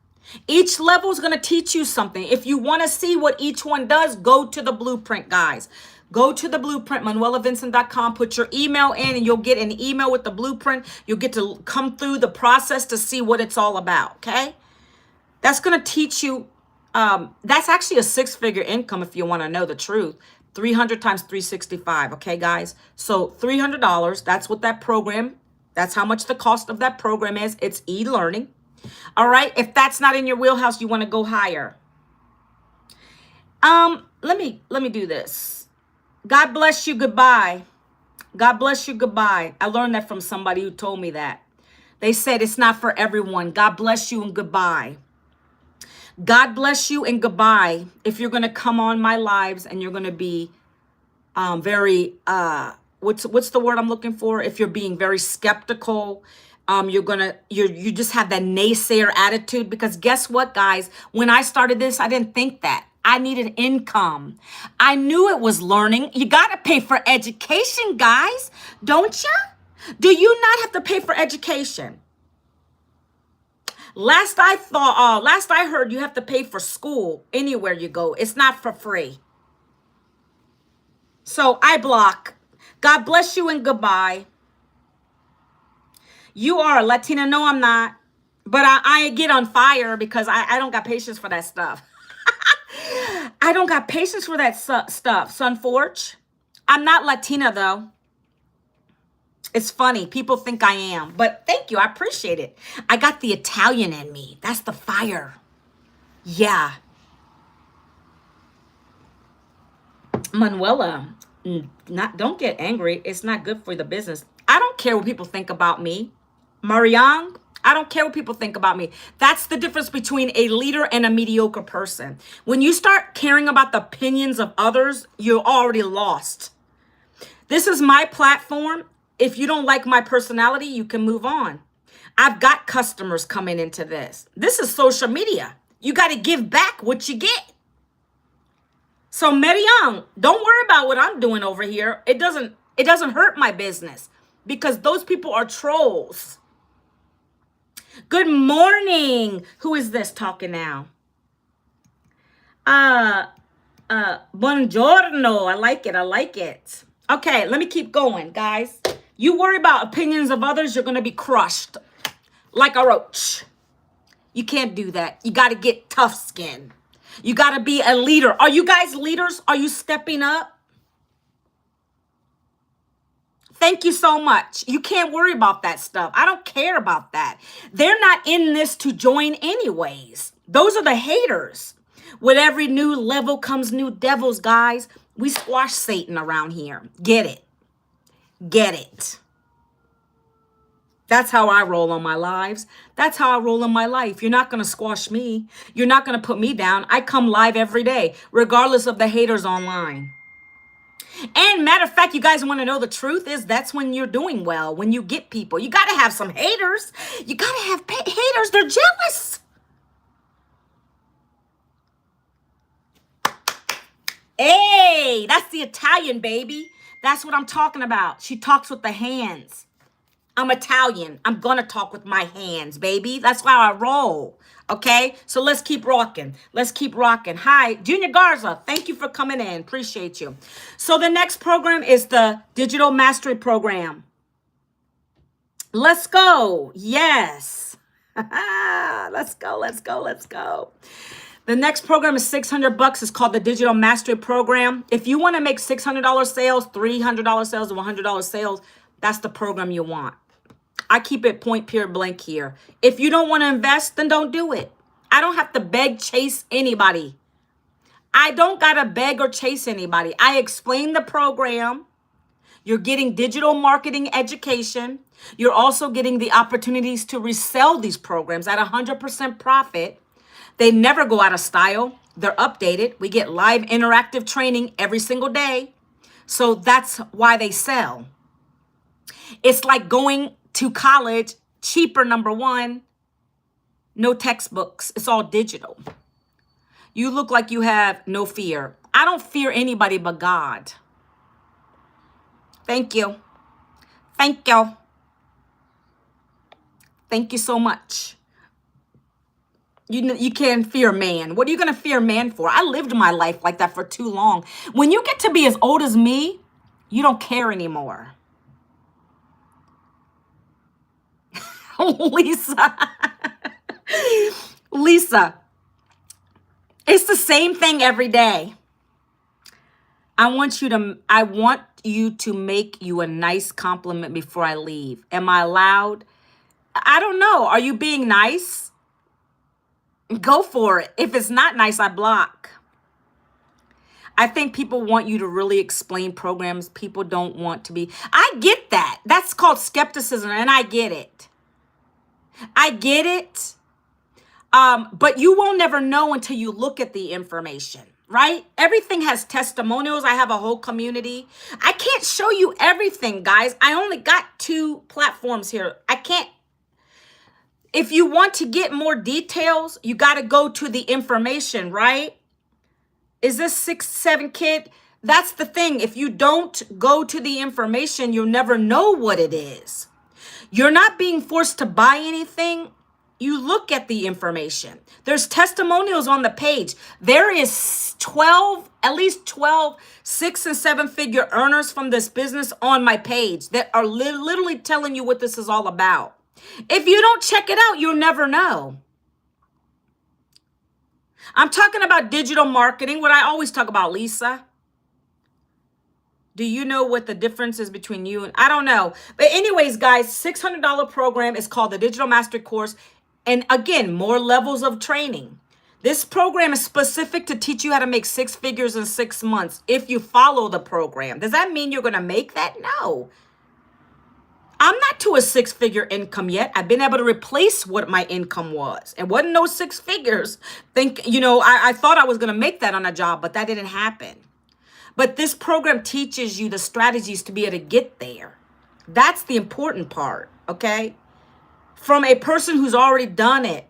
Each level is going to teach you something. If you want to see what each one does, go to the blueprint, guys. Go to the blueprint, ManuelaVincent.com. Put your email in and you'll get an email with the blueprint. You'll get to come through the process to see what it's all about, okay? That's going to teach you. That's actually a 6-figure income if you want to know the truth. 300 times 365, okay, guys? So $300, that's what that program, that's how much the cost of that program is. It's e-learning. All right? If that's not in your wheelhouse, you want to go higher. Let me do this. God bless you, goodbye. God bless you, goodbye. I learned that from somebody who told me that. They said it's not for everyone. God bless you and goodbye. God bless you and goodbye. If you're going to come on my lives and you're going to be very, what's the word I'm looking for? If you're being very skeptical, you just have that naysayer attitude, because guess what, guys? When I started this, I didn't think that. I needed income. I knew it was learning. You got to pay for education, guys. Don't you? Do you not have to pay for education? Last I heard, you have to pay for school anywhere you go. It's not for free. So I block. God bless you and goodbye. You are a Latina. No, I'm not. But I get on fire because I don't got patience for that stuff. I don't got patience for that stuff, Sunforge. I'm not Latina, though. It's funny. People think I am. But thank you. I appreciate it. I got the Italian in me. That's the fire. Yeah. Manuela, don't get angry. It's not good for the business. I don't care what people think about me. Marianne, I don't care what people think about me. That's the difference between a leader and a mediocre person. When you start caring about the opinions of others, you're already lost. This is my platform. If you don't like my personality, you can move on. I've got customers coming into this. This is social media. You got to give back what you get. So Marianne, don't worry about what I'm doing over here. It doesn't hurt my business because those people are trolls. Good morning. Who is this talking now? Buongiorno. I like it. Okay, let me keep going, guys. You worry about opinions of others, you're going to be crushed. like a roach. You can't do that. You got to get tough skin. You got to be a leader. Are you guys leaders? Are you stepping up? Thank you so much. You can't worry about that stuff. I don't care about that. They're not in this to join anyways. Those are the haters. With every new level comes new devils, guys. We squash Satan around here. Get it. Get it. That's how I roll on my lives. That's how I roll in my life. You're not going to squash me. You're not going to put me down. I come live every day, regardless of the haters online. And matter of fact, you guys want to know the truth is that's when you're doing well, when you get people. You got to have some haters. You got to have haters. They're jealous. Hey, that's the Italian, baby. That's what I'm talking about. She talks with the hands. I'm Italian. I'm going to talk with my hands, baby. That's how I roll. Okay? So let's keep rocking. Let's keep rocking. Hi, Junior Garza. Thank you for coming in. Appreciate you. So the next program is the Digital Mastery Program. Let's go. Yes. Let's go. Let's go. Let's go. The next program is $600. It's called the Digital Mastery Program. If you want to make $600 sales, $300 sales, or $100 sales, that's the program you want. I keep it point, period, blank here. If you don't want to invest, then don't do it. I don't have to beg, chase anybody. I don't got to beg or chase anybody. I explain the program. You're getting digital marketing education. You're also getting the opportunities to resell these programs at 100% profit. They never go out of style. They're updated. We get live interactive training every single day. So that's why they sell. It's like going to college, cheaper, number one, no textbooks. It's all digital. You look like you have no fear. I don't fear anybody but God. Thank you. Thank you. Thank you so much. You can't fear man. What are you going to fear man for? I lived my life like that for too long. When you get to be as old as me, you don't care anymore. Lisa, it's the same thing every day. I want you to make you a nice compliment before I leave. Am I allowed? I don't know. Are you being nice? Go for it. If it's not nice, I block. I think people want you to really explain programs. People don't want to be. I get that. That's called skepticism, and I get it. I get it. But you will never know until you look at the information, right? Everything has testimonials. I have a whole community. I can't show you everything, guys. I only got 2 platforms here. I can't. If you want to get more details, you got to go to the information, right? Is this 6-7 kid? That's the thing. If you don't go to the information, you'll never know what it is. You're not being forced to buy anything. You look at the information. There's testimonials on the page. There is at least 12 6- and 7-figure earners from this business on my page that are literally telling you what this is all about. If you don't check it out, you'll never know. I'm talking about digital marketing, what I always talk about, Lisa. Do you know what the difference is between you and I don't know. But anyways, guys, $600 program is called the Digital Mastery Course. And again, more levels of training. This program is specific to teach you how to make 6 figures in 6 months if you follow the program. Does that mean you're going to make that? No. I'm not to a 6-figure income yet. I've been able to replace what my income was. It wasn't no 6 figures. I thought I was going to make that on a job, but that didn't happen. But this program teaches you the strategies to be able to get there. That's the important part, okay? From a person who's already done it.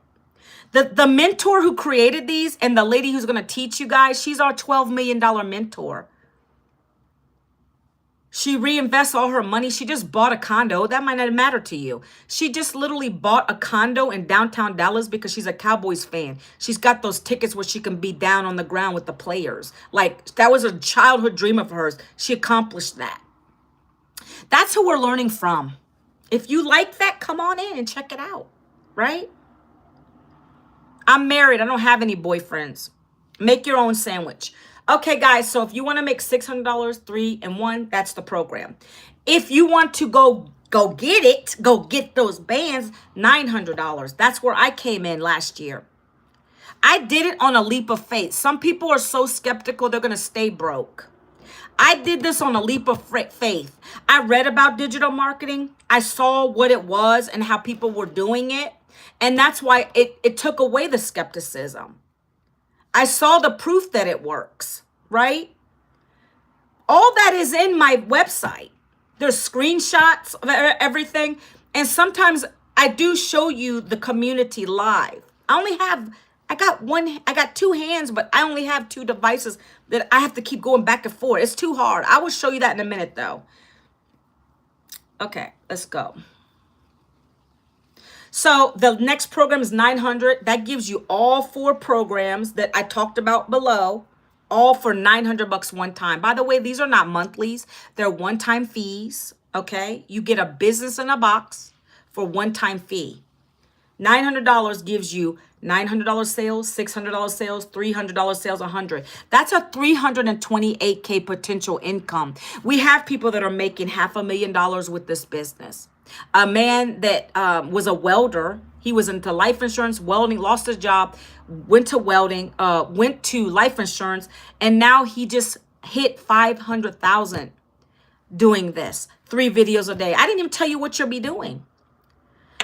The mentor who created these and the lady who's going to teach you guys, she's our $12 million mentor. She reinvests all her money. She just bought a condo. That might not matter to you. She just literally bought a condo in downtown Dallas because she's a Cowboys fan. She's got those tickets where she can be down on the ground with the players. Like, that was a childhood dream of hers. She accomplished that. That's who we're learning from. If you like that, come on in and check it out. right? I'm married. I don't have any boyfriends. Make your own sandwich. Okay, guys, so if you want to make $600, 3-in-1, that's the program. If you want to go get those bands, $900. That's where I came in last year. I did it on a leap of faith. Some people are so skeptical they're going to stay broke. I did this on a leap of faith. I read about digital marketing. I saw what it was and how people were doing it. And that's why it took away the skepticism. I saw the proof that it works, right? All that is in my website. There's screenshots of everything. And sometimes I do show you the community live. I got two hands, but I only have two devices that I have to keep going back and forth. It's too hard. I will show you that in a minute though. Okay, let's go. So the next program is 900. That gives you all 4 programs that I talked about below, all for $900 one time. By the way, these are not monthlies. They're one-time fees, okay? You get a business in a box for one-time fee. $900 gives you $900 sales, $600 sales, $300 sales, $100. That's a $328K potential income. We have people that are making $500,000 with this business. A man that was a welder, he was into life insurance, welding, lost his job, went to welding, went to life insurance, and now he just hit 500,000 doing this. 3 videos a day. I didn't even tell you what you'll be doing.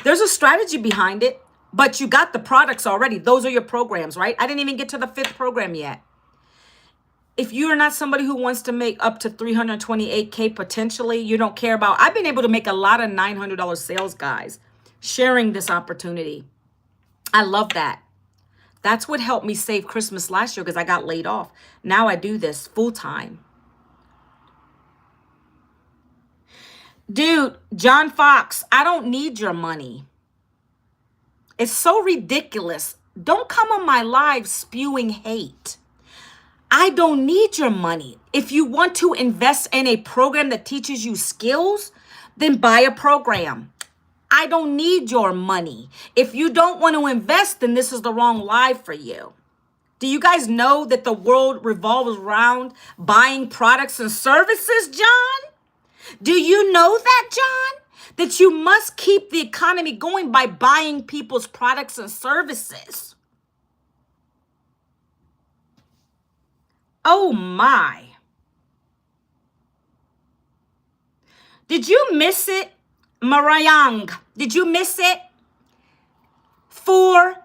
There's a strategy behind it, but you got the products already. Those are your programs, right? I didn't even get to the 5th program yet. If you're not somebody who wants to make up to 328K potentially, you don't care about, I've been able to make a lot of $900 sales, guys, sharing this opportunity. I love that. That's what helped me save Christmas last year because I got laid off. Now I do this full time. Dude, John Fox, I don't need your money. It's so ridiculous. Don't come on my live spewing hate. I don't need your money. If you want to invest in a program that teaches you skills, then buy a program. I don't need your money. If you don't want to invest, then this is the wrong live for you. Do you guys know that the world revolves around buying products and services, John? Do you know that, John? That you must keep the economy going by buying people's products and services. Oh my. Did you miss it, Marayang? Did you miss it? 4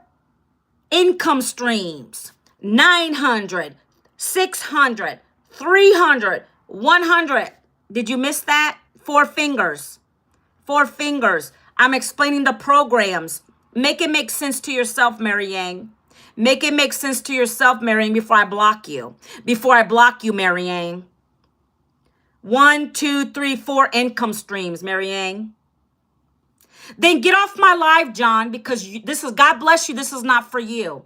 income streams. 900, 600, 300, 100. Did you miss that? 4 fingers. 4 fingers. I'm explaining the programs. Make it make sense to yourself, Mary Yang. Make it make sense to yourself, Mary Yang, before I block you. Before I block you, Mary Yang. 1, 2, 3, 4 income streams, Mary Yang. Then get off my live, John, because this is, God bless you, this is not for you.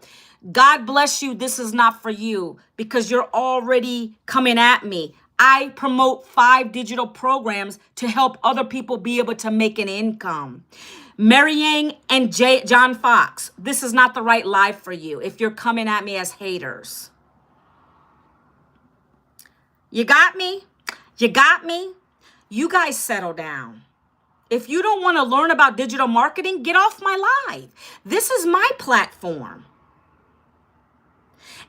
God bless you, this is not for you, because you're already coming at me. I promote 5 digital programs to help other people be able to make an income. Mary Yang and John Fox, this is not the right live for you if you're coming at me as haters. You got me? You got me? You guys settle down. If you don't want to learn about digital marketing, get off my live. This is my platform.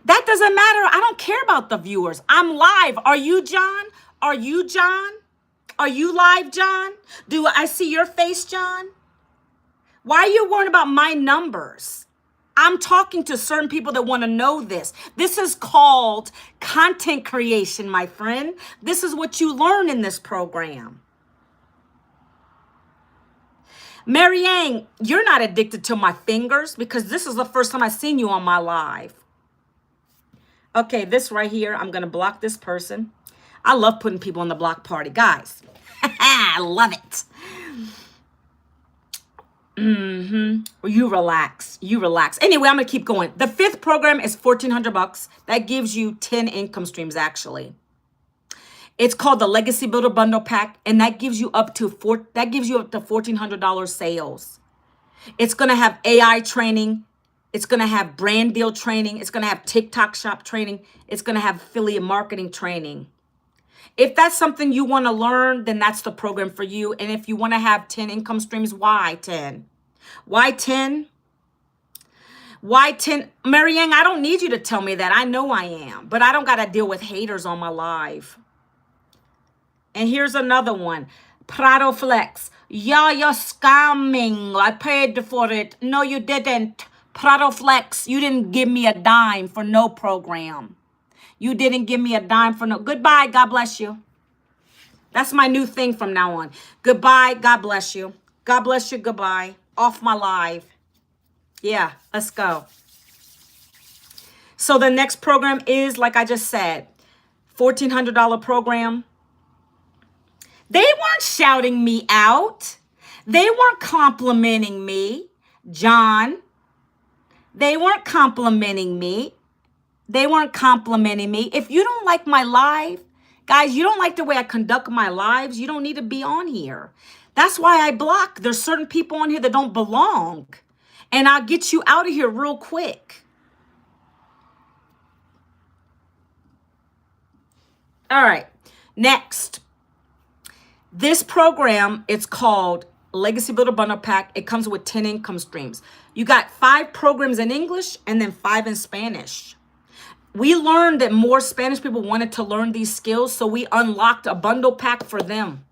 That doesn't matter. I don't care about the viewers. I'm live. Are you, John? Are you, John? Are you live, John? Do I see your face, John? Why are you worrying about my numbers? I'm talking to certain people that want to know this. This is called content creation, my friend. This is what you learn in this program. Mary Yang, you're not addicted to my fingers because this is the first time I've seen you on my live. Okay, this right here, I'm going to block this person. I love putting people on the block party. Guys, I love it. You relax. You relax. Anyway, I'm going to keep going. The 5th program is $1,400. That gives you 10 income streams, actually. It's called the Legacy Builder Bundle Pack, and that gives you up to $1,400 sales. It's going to have AI training. It's going to have brand deal training. It's going to have TikTok shop training. It's going to have affiliate marketing training. If that's something you want to learn, then that's the program for you. And if you want to have 10 income streams, why 10? Why 10? Why 10? Marianne, I don't need you to tell me that. I know I am, but I don't got to deal with haters on my live. And here's another one. Prado Flex. Yeah, you're scamming. I paid for it. No, you didn't. Prado Flex, you didn't give me a dime for no program. You didn't give me a dime for no. Goodbye. God bless you. That's my new thing from now on. Goodbye. God bless you. God bless you. Goodbye. Off my live. Yeah, let's go. So the next program is, like I just said, $1,400 program. They weren't shouting me out. They weren't complimenting me, John. They weren't complimenting me. They weren't complimenting me. If you don't like my live, guys, you don't like the way I conduct my lives, you don't need to be on here. That's why I block. There's certain people on here that don't belong. And I'll get you out of here real quick. All right, next. This program, it's called Legacy Builder Bundle Pack. It comes with 10 income streams. You got 5 programs in English and then 5 in Spanish. We learned that more Spanish people wanted to learn these skills, so we unlocked a bundle pack for them.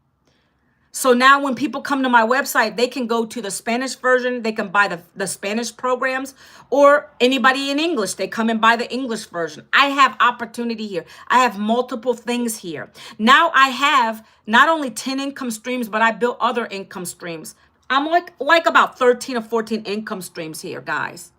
So now when people come to my website, they can go to the Spanish version. They can buy the Spanish programs, or anybody in English, they come and buy the English version. I have opportunity here. I have multiple things here. Now I have not only 10 income streams, but I built other income streams. I'm like about 13 or 14 income streams here, guys.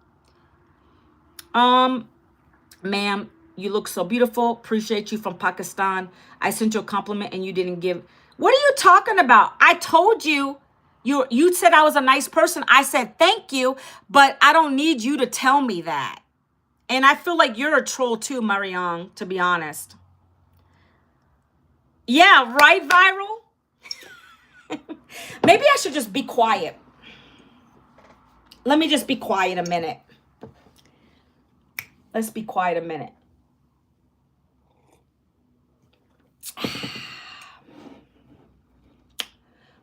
Ma'am, you look so beautiful. Appreciate you from Pakistan. I sent you a compliment and you didn't give. What are you talking about? I told you, you said I was a nice person. I said thank you, but I don't need you to tell me that. And I feel like you're a troll too, Marianne, to be honest. Yeah, right, Viral? Maybe I should just be quiet. Let me just be quiet a minute. Let's be quiet a minute.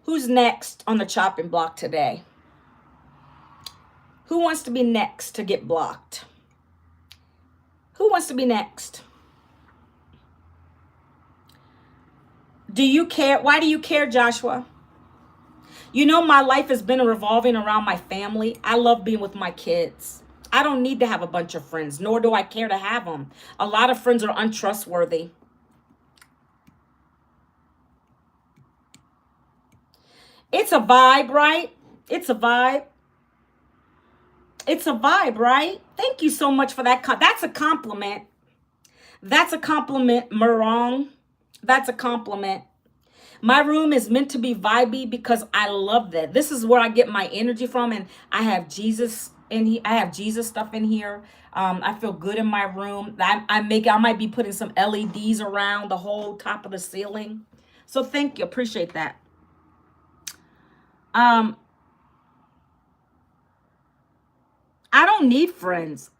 Who's next on the chopping block today? Who wants to be next to get blocked? Who wants to be next? Do you care? Why do you care, Joshua? You know, my life has been revolving around my family. I love being with my kids. I don't need to have a bunch of friends, nor do I care to have them. A lot of friends are untrustworthy. It's a vibe, right? It's a vibe. It's a vibe, right? Thank you so much for that. That's a compliment. That's a compliment, Marong. That's a compliment. My room is meant to be vibey because I love that. This is where I get my energy from, and I have Jesus in here. I have Jesus stuff in here. I feel good in my room. I might be putting some LEDs around the whole top of the ceiling. So thank you. Appreciate that. I don't need friends.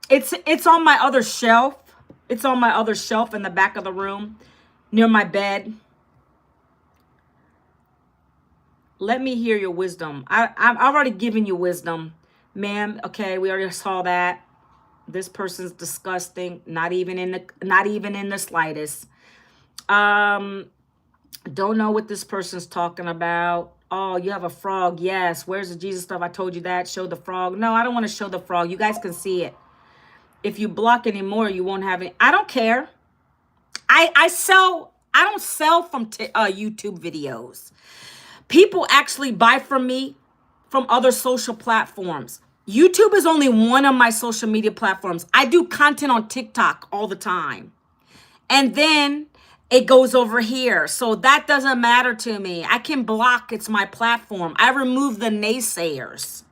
It's on my other shelf. It's on my other shelf in the back of the room near my bed. Let me hear your wisdom. I've already given you wisdom, ma'am. Okay, we already saw that. This person's disgusting. Not even in the slightest. Don't know what this person's talking about. Oh, you have a frog. Yes. Where's the Jesus stuff? I told you that. Show the frog. No, I don't want to show the frog. You guys can see it. If you block anymore, you won't have any. I don't care. I don't sell from YouTube videos. People actually buy from me from other social platforms. YouTube is only one of my social media platforms. I do content on TikTok all the time. And then it goes over here. So that doesn't matter to me. I can block. It's my platform. I remove the naysayers.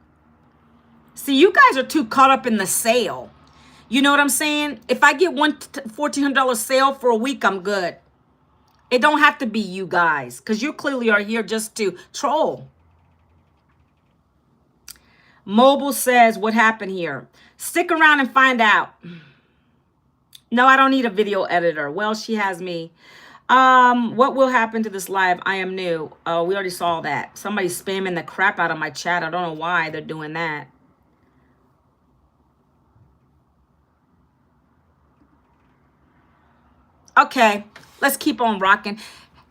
See, you guys are too caught up in the sale. You know what I'm saying? If I get one $1,400 sale for a week, I'm good. It don't have to be you guys, because you clearly are here just to troll. Mobile says, what happened here? Stick around and find out. No, I don't need a video editor. Well, she has me. What will happen to this live? I am new. Oh, we already saw that. Somebody's spamming the crap out of my chat. I don't know why they're doing that. Okay, let's keep on rocking.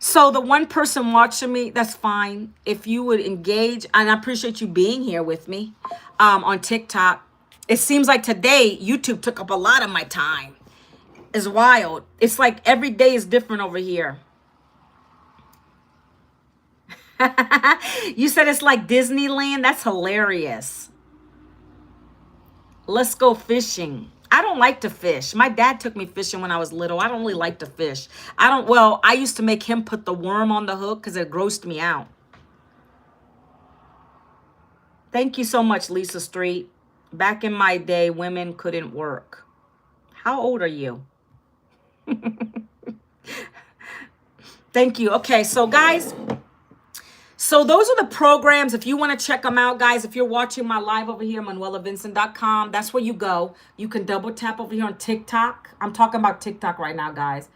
So the one person watching me, that's fine. If you would engage, and I appreciate you being here with me on TikTok. It seems like today YouTube took up a lot of my time. It's wild. It's like every day is different over here. You said it's like Disneyland? That's hilarious. Let's go fishing. I don't like to fish. My dad took me fishing when I was little. I don't really like to fish. Well, I used to make him put the worm on the hook because it grossed me out. Thank you so much, Lisa Street. Back in my day, women couldn't work. How old are you? Thank you. Okay, so guys, so those are the programs. If you want to check them out, guys, if you're watching my live over here, ManuelaVincent.com, that's where you go. You can double tap over here on TikTok. I'm talking about TikTok right now, guys.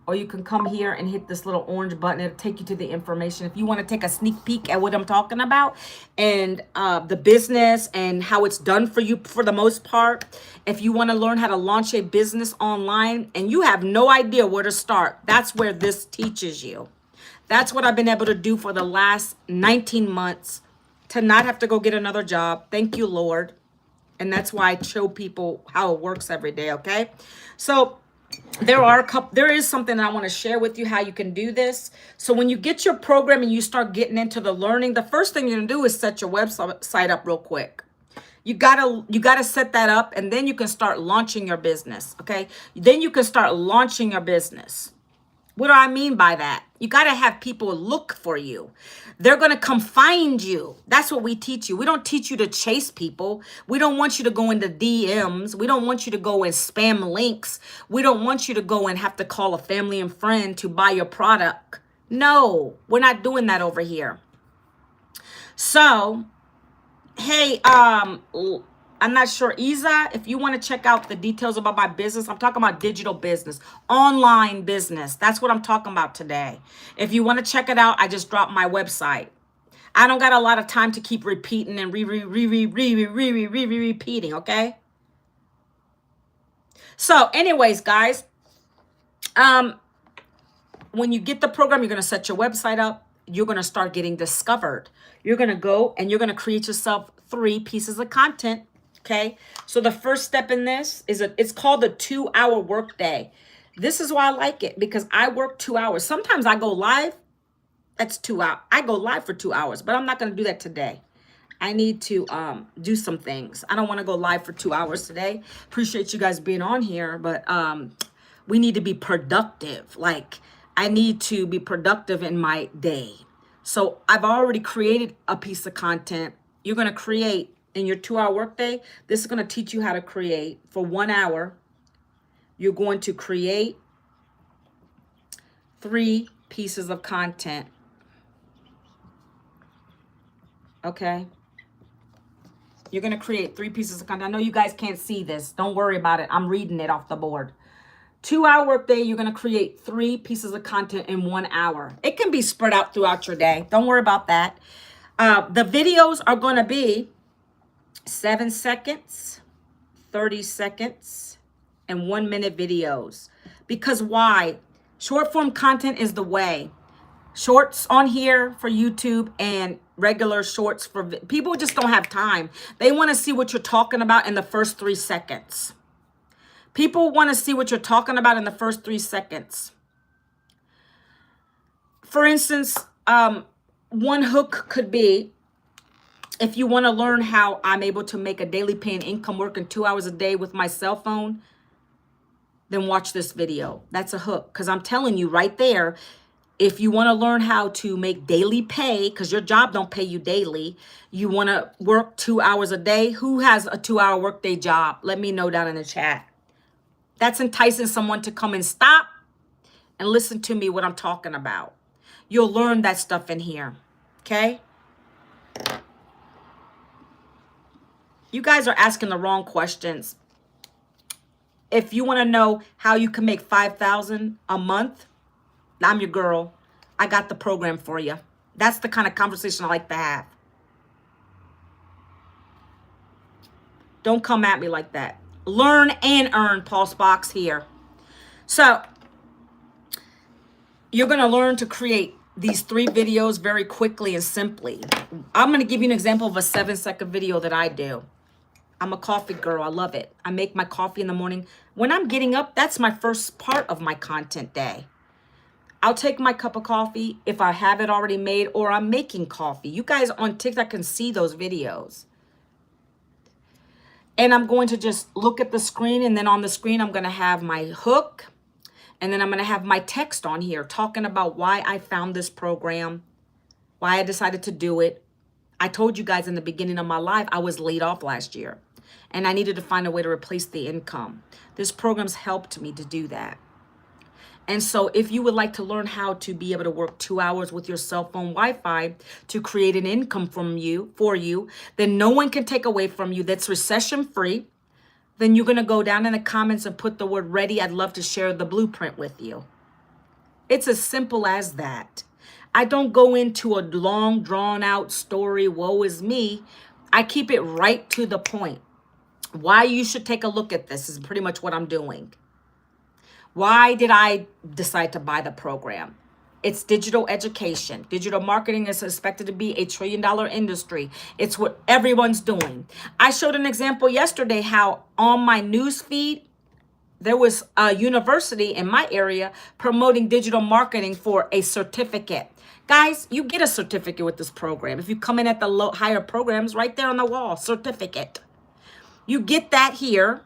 Or you can come here and hit this little orange button. It'll take you to the information. If you want to take a sneak peek at what I'm talking about and the business and how it's done for you for the most part. If you want to learn how to launch a business online and you have no idea where to start, that's where this teaches you. That's what I've been able to do for the last 19 months, to not have to go get another job. Thank you, Lord. And that's why I show people how it works every day, okay? So there is something that I want to share with you, how you can do this. So when you get your program and you start getting into the learning, the first thing you're going to do is set your website up real quick. You gotta set that up, and then you can start launching your business, okay? Then you can start launching your business. What do I mean by that? You got to have people look for you. They're going to come find you. That's what we teach you. We don't teach you to chase people. We don't want you to go into DMs. We don't want you to go and spam links. We don't want you to go and have to call a family and friend to buy your product. No, we're not doing that over here. So, hey, I'm not sure, Isa, if you want to check out the details about my business. I'm talking about digital business, online business. That's what I'm talking about today. If you want to check it out, I just dropped my website. I don't got a lot of time to keep repeating and repeating, okay? So anyways, guys, when you get the program, you're going to set your website up. You're going to start getting discovered. You're going to go and you're going to create yourself 3 pieces of content. Okay, so the first step in this is it's called a 2-hour workday. This is why I like it, because I work 2 hours. Sometimes I go live. That's 2 hours. I go live for 2 hours, but I'm not going to do that today. I need to do some things. I don't want to go live for 2 hours today. Appreciate you guys being on here, but we need to be productive. Like, I need to be productive in my day. So I've already created a piece of content. You're going to create in your 2-hour workday. This is going to teach you how to create for 1 hour. You're going to create 3 pieces of content. Okay. You're going to create 3 pieces of content. I know you guys can't see this. Don't worry about it. I'm reading it off the board. 2-hour workday, you're going to create 3 pieces of content in 1 hour. It can be spread out throughout your day. Don't worry about that. The videos are going to be 7 seconds, 30 seconds, and 1-minute videos. Because why? Short form content is the way. Shorts on here for YouTube and regular shorts for people just don't have time. They want to see what you're talking about in the first 3 seconds. People want to see what you're talking about in the first 3 seconds. For instance, one hook could be, if you want to learn how I'm able to make a daily paying income working 2 hours a day with my cell phone, then watch this video. That's a hook. Because I'm telling you right there, if you want to learn how to make daily pay, because your job don't pay you daily, you want to work 2 hours a day. Who has a 2-hour workday job? Let me know down in the chat. That's enticing someone to come and stop and listen to me what I'm talking about. You'll learn that stuff in here. Okay? You guys are asking the wrong questions. If you want to know how you can make $5,000 a month, I'm your girl. I got the program for you. That's the kind of conversation I like to have. Don't come at me like that. Learn and earn, Pulse Box here. So you're going to learn to create these 3 videos very quickly and simply. I'm going to give you an example of a 7-second video that I do. I'm a coffee girl. I love it. I make my coffee in the morning. When I'm getting up, that's my first part of my content day. I'll take my cup of coffee if I have it already made or I'm making coffee. You guys on TikTok can see those videos. And I'm going to just look at the screen, and then on the screen, I'm going to have my hook, and then I'm going to have my text on here talking about why I found this program, why I decided to do it. I told you guys in the beginning of my life, I was laid off last year, and I needed to find a way to replace the income. This program's helped me to do that. And so if you would like to learn how to be able to work 2 hours with your cell phone Wi-Fi to create an income for you, then no one can take away from you, that's recession free, then you're going to go down in the comments and put the word ready. I'd love to share the blueprint with you. It's as simple as that. I don't go into a long drawn out story, woe is me. I keep it right to the point. Why you should take a look at this is pretty much what I'm doing. Why did I decide to buy the program? It's digital education. Digital marketing is expected to be a $1 trillion industry. It's what everyone's doing. I showed an example yesterday how on my news feed, there was a university in my area promoting digital marketing for a certificate. Guys, you get a certificate with this program. If you come in at the higher programs, right there on the wall, certificate. You get that here.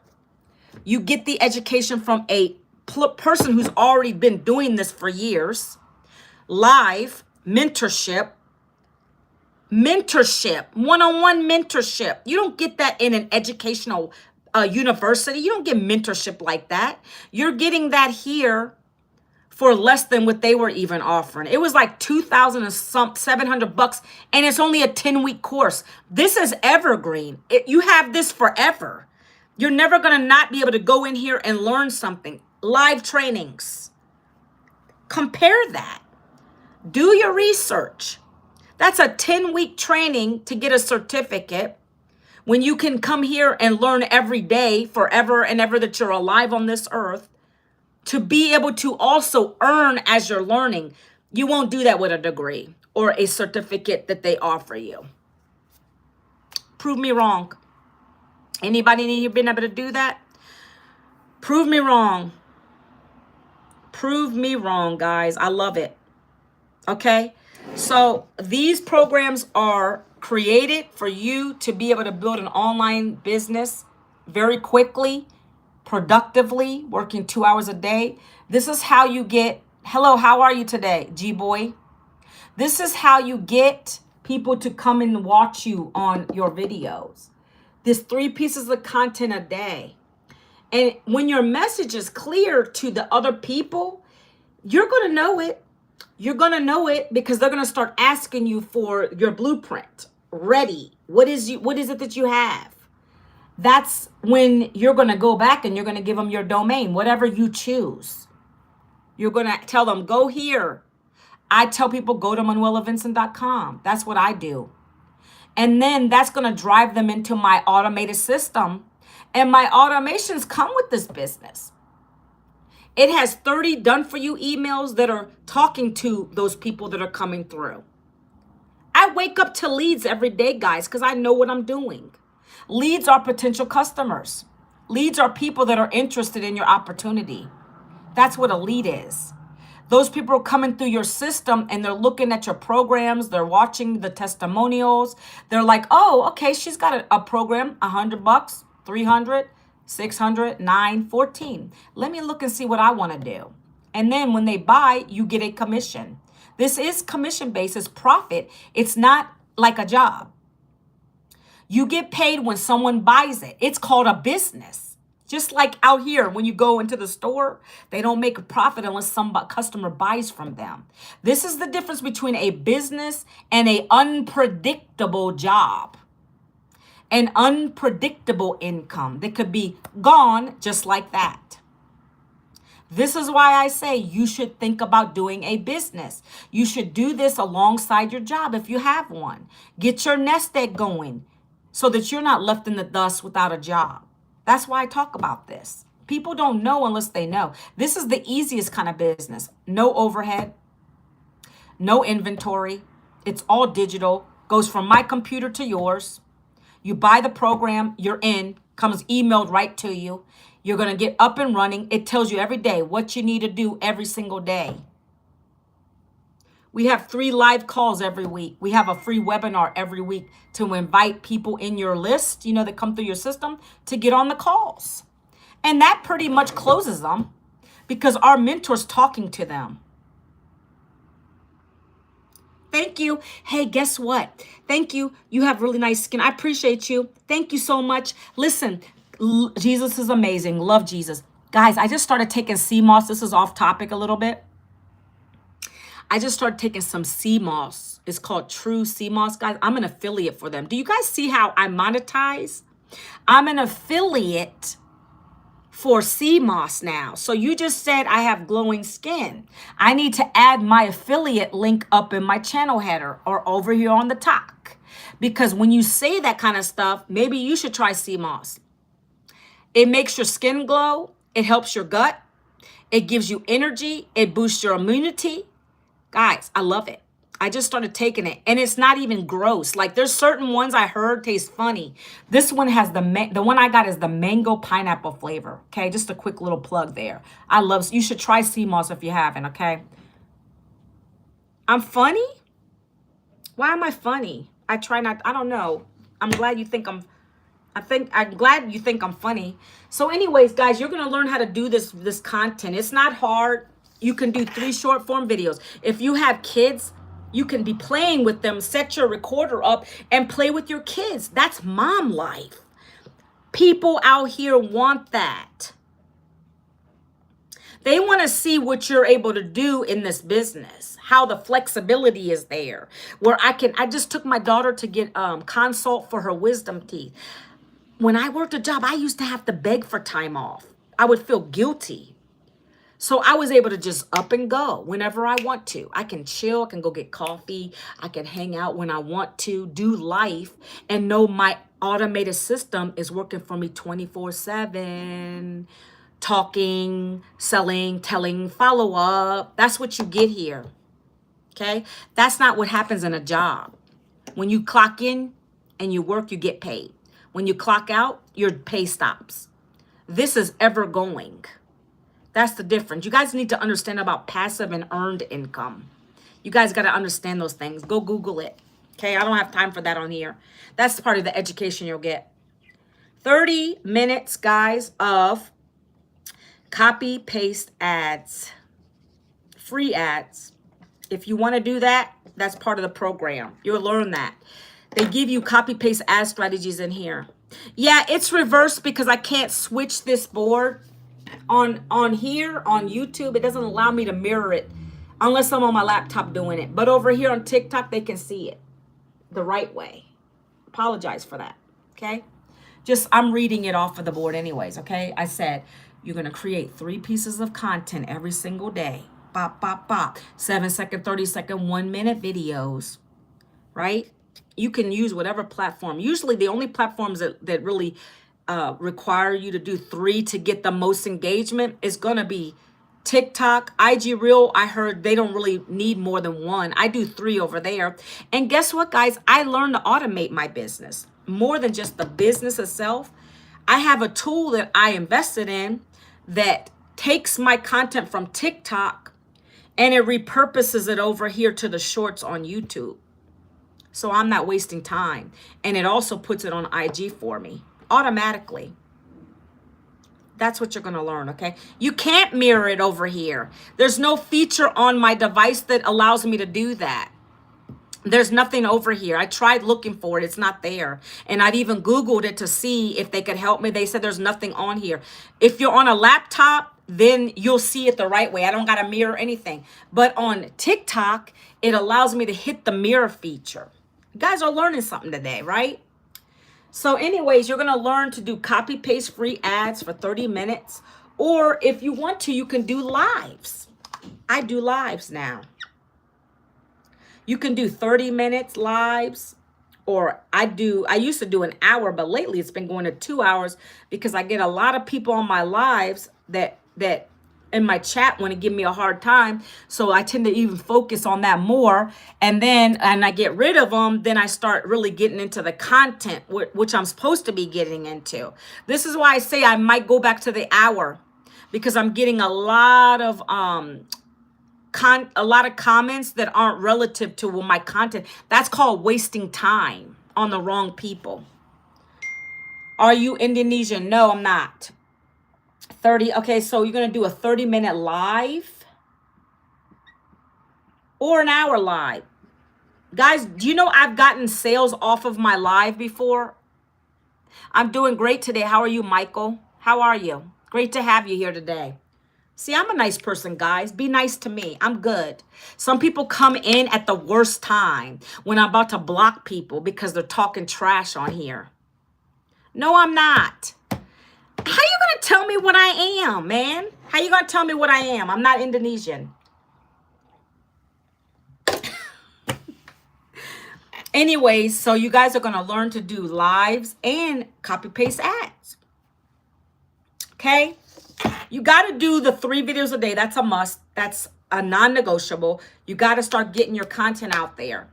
You get the education from a person who's already been doing this for years. Live mentorship, one-on-one mentorship. You don't get that in an educational university. You don't get mentorship like that. You're getting that here for less than what they were even offering. It was like $2,700, and it's only a 10-week course. This is evergreen. You have this forever. You're never going to not be able to go in here and learn something. Live trainings. Compare that. Do your research. That's a 10-week training to get a certificate when you can come here and learn every day, forever and ever that you're alive on this earth, to be able to also earn as you're learning. You won't do that with a degree or a certificate that they offer you. Prove me wrong. Anybody in here been able to do that? Prove me wrong. Prove me wrong, guys. I love it. Okay? So these programs are created for you to be able to build an online business very quickly, productively, working 2 hours a day. This is how you get, hello, how are you today, G-Boy? This is how you get people to come and watch you on your videos. There's 3 pieces of content a day. And when your message is clear to the other people, you're going to know it. You're going to know it because they're going to start asking you for your blueprint. Ready. What is it that you have? That's when you're going to go back and you're going to give them your domain, whatever you choose. You're going to tell them, go here. I tell people, go to manuelavincent.com. That's what I do. And then that's going to drive them into my automated system. And my automations come with this business. It has 30 done for you emails that are talking to those people that are coming through. I wake up to leads every day, guys, because I know what I'm doing. Leads are potential customers. Leads are people that are interested in your opportunity. That's what a lead is. Those people are coming through your system and they're looking at your programs. They're watching the testimonials. They're like, oh, okay, she's got a program, $100, 300, 600, 9, 14. Let me look and see what I want to do. And then when they buy, you get a commission. This is commission-based, it's profit. It's not like a job. You get paid when someone buys it. It's called a business. Just like out here, when you go into the store, they don't make a profit unless some customer buys from them. This is the difference between a business and an unpredictable job. and unpredictable income that could be gone just like that. This is why I say you should think about doing a business. You should do this alongside your job if you have one. Get your nest egg going so that you're not left in the dust without a job. That's why I talk about this. People don't know unless they know. This is the easiest kind of business. No overhead, no inventory. It's all digital. Goes from my computer to yours. You buy the program, you're in, comes emailed right to you. You're going to get up and running. It tells you every day what you need to do every single day. We have 3 live calls every week. We have a free webinar every week to invite people in your list, that come through your system to get on the calls. And that pretty much closes them because our mentor's talking to them. Thank you. Hey, guess what? Thank you. You have really nice skin. I appreciate you. Thank you so much. Listen, Jesus is amazing. Love Jesus. Guys, I just started taking sea moss. This is off topic a little bit. I just started taking some sea moss. It's called True Sea Moss, guys. I'm an affiliate for them. Do you guys see how I monetize? I'm an affiliate for sea moss now. So you just said I have glowing skin. I need to add my affiliate link up in my channel header or over here on the top. Because when you say that kind of stuff, maybe you should try sea moss. It makes your skin glow. It helps your gut. It gives you energy. It boosts your immunity. Guys, I love it. I just started taking it, and it's not even gross. Like, there's certain ones I heard taste funny. This one has the one I got is the mango pineapple flavor. Okay, just a quick little plug there. You should try sea moss if you haven't. Okay. I'm funny. Why am I funny? I don't know. I'm glad you think I'm funny. So anyways, guys, you're going to learn how to do this content. It's not hard. You can do 3 short form videos. If you have kids, you can be playing with them. Set your recorder up and play with your kids. That's mom life. People out here want that. They want to see what you're able to do in this business, how the flexibility is there. I just took my daughter to get consult for her wisdom teeth. When I worked a job, I used to have to beg for time off. I would feel guilty. So I was able to just up and go whenever I want to. I can chill. I can go get coffee. I can hang out when I want to, do life, and know my automated system is working for me 24/7. Talking, selling, telling, follow up. That's what you get here. Okay? That's not what happens in a job. When you clock in and you work, you get paid. When you clock out, your pay stops. This is ever going. That's the difference. You guys need to understand about passive and earned income. You guys got to understand those things. Go Google it. Okay, I don't have time for that on here. That's part of the education you'll get. 30 minutes, guys, of copy paste ads. Free ads. If you want to do that, that's part of the program. You'll learn that. They give you copy paste ad strategies in here. Yeah, it's reversed because I can't switch this board on here on YouTube. It doesn't allow me to mirror it unless I'm on my laptop doing it. But over here on TikTok, they can see it the right way. Apologize for that. Okay. I'm reading it off of the board anyways. Okay. I said, you're going to create 3 pieces of content every single day. Bop, bop, bop. 7-second, 30-second, 1-minute videos, right? You can use whatever platform. Usually the only platforms that really require you to do 3 to get the most engagement is going to be TikTok, IG Reel. I heard they don't really need more than 1. I do 3 over there. And guess what, guys? I learned to automate my business more than just the business itself. I have a tool that I invested in that takes my content from TikTok and it repurposes it over here to the shorts on YouTube. So I'm not wasting time. And it also puts it on IG for me automatically. That's what you're going to learn, okay? You can't mirror it over here. There's no feature on my device that allows me to do that. There's nothing over here. I tried looking for it. It's not there. And I've even Googled it to see if they could help me. They said there's nothing on here. If you're on a laptop, then you'll see it the right way. I don't got to mirror anything. But on TikTok, it allows me to hit the mirror feature. You guys are learning something today, right? So anyways, you're going to learn to do copy paste free ads for 30 minutes. Or if you want to, you can do lives. I do lives now. You can do 30 minutes lives, or I used to do an hour, but lately it's been going to 2 hours because I get a lot of people on my lives that in my chat want to give me a hard time. So I tend to even focus on that more. And I get rid of them. Then I start really getting into the content, which I'm supposed to be getting into. This is why I say I might go back to the hour, because I'm getting a lot of comments that aren't relative to my content. That's called wasting time on the wrong people. Are you Indonesian? No, I'm not. 30. Okay, so you're going to do a 30-minute live or an hour live. Guys, do you know I've gotten sales off of my live before? I'm doing great today. How are you, Michael? How are you? Great to have you here today. See, I'm a nice person, guys. Be nice to me. I'm good. Some people come in at the worst time when I'm about to block people because they're talking trash on here. No, I'm not. How you going to tell me what I am, man? How you going to tell me what I am? I'm not Indonesian. Anyways, so you guys are going to learn to do lives and copy paste ads. Okay? You got to do the 3 videos a day. That's a must. That's a non-negotiable. You got to start getting your content out there.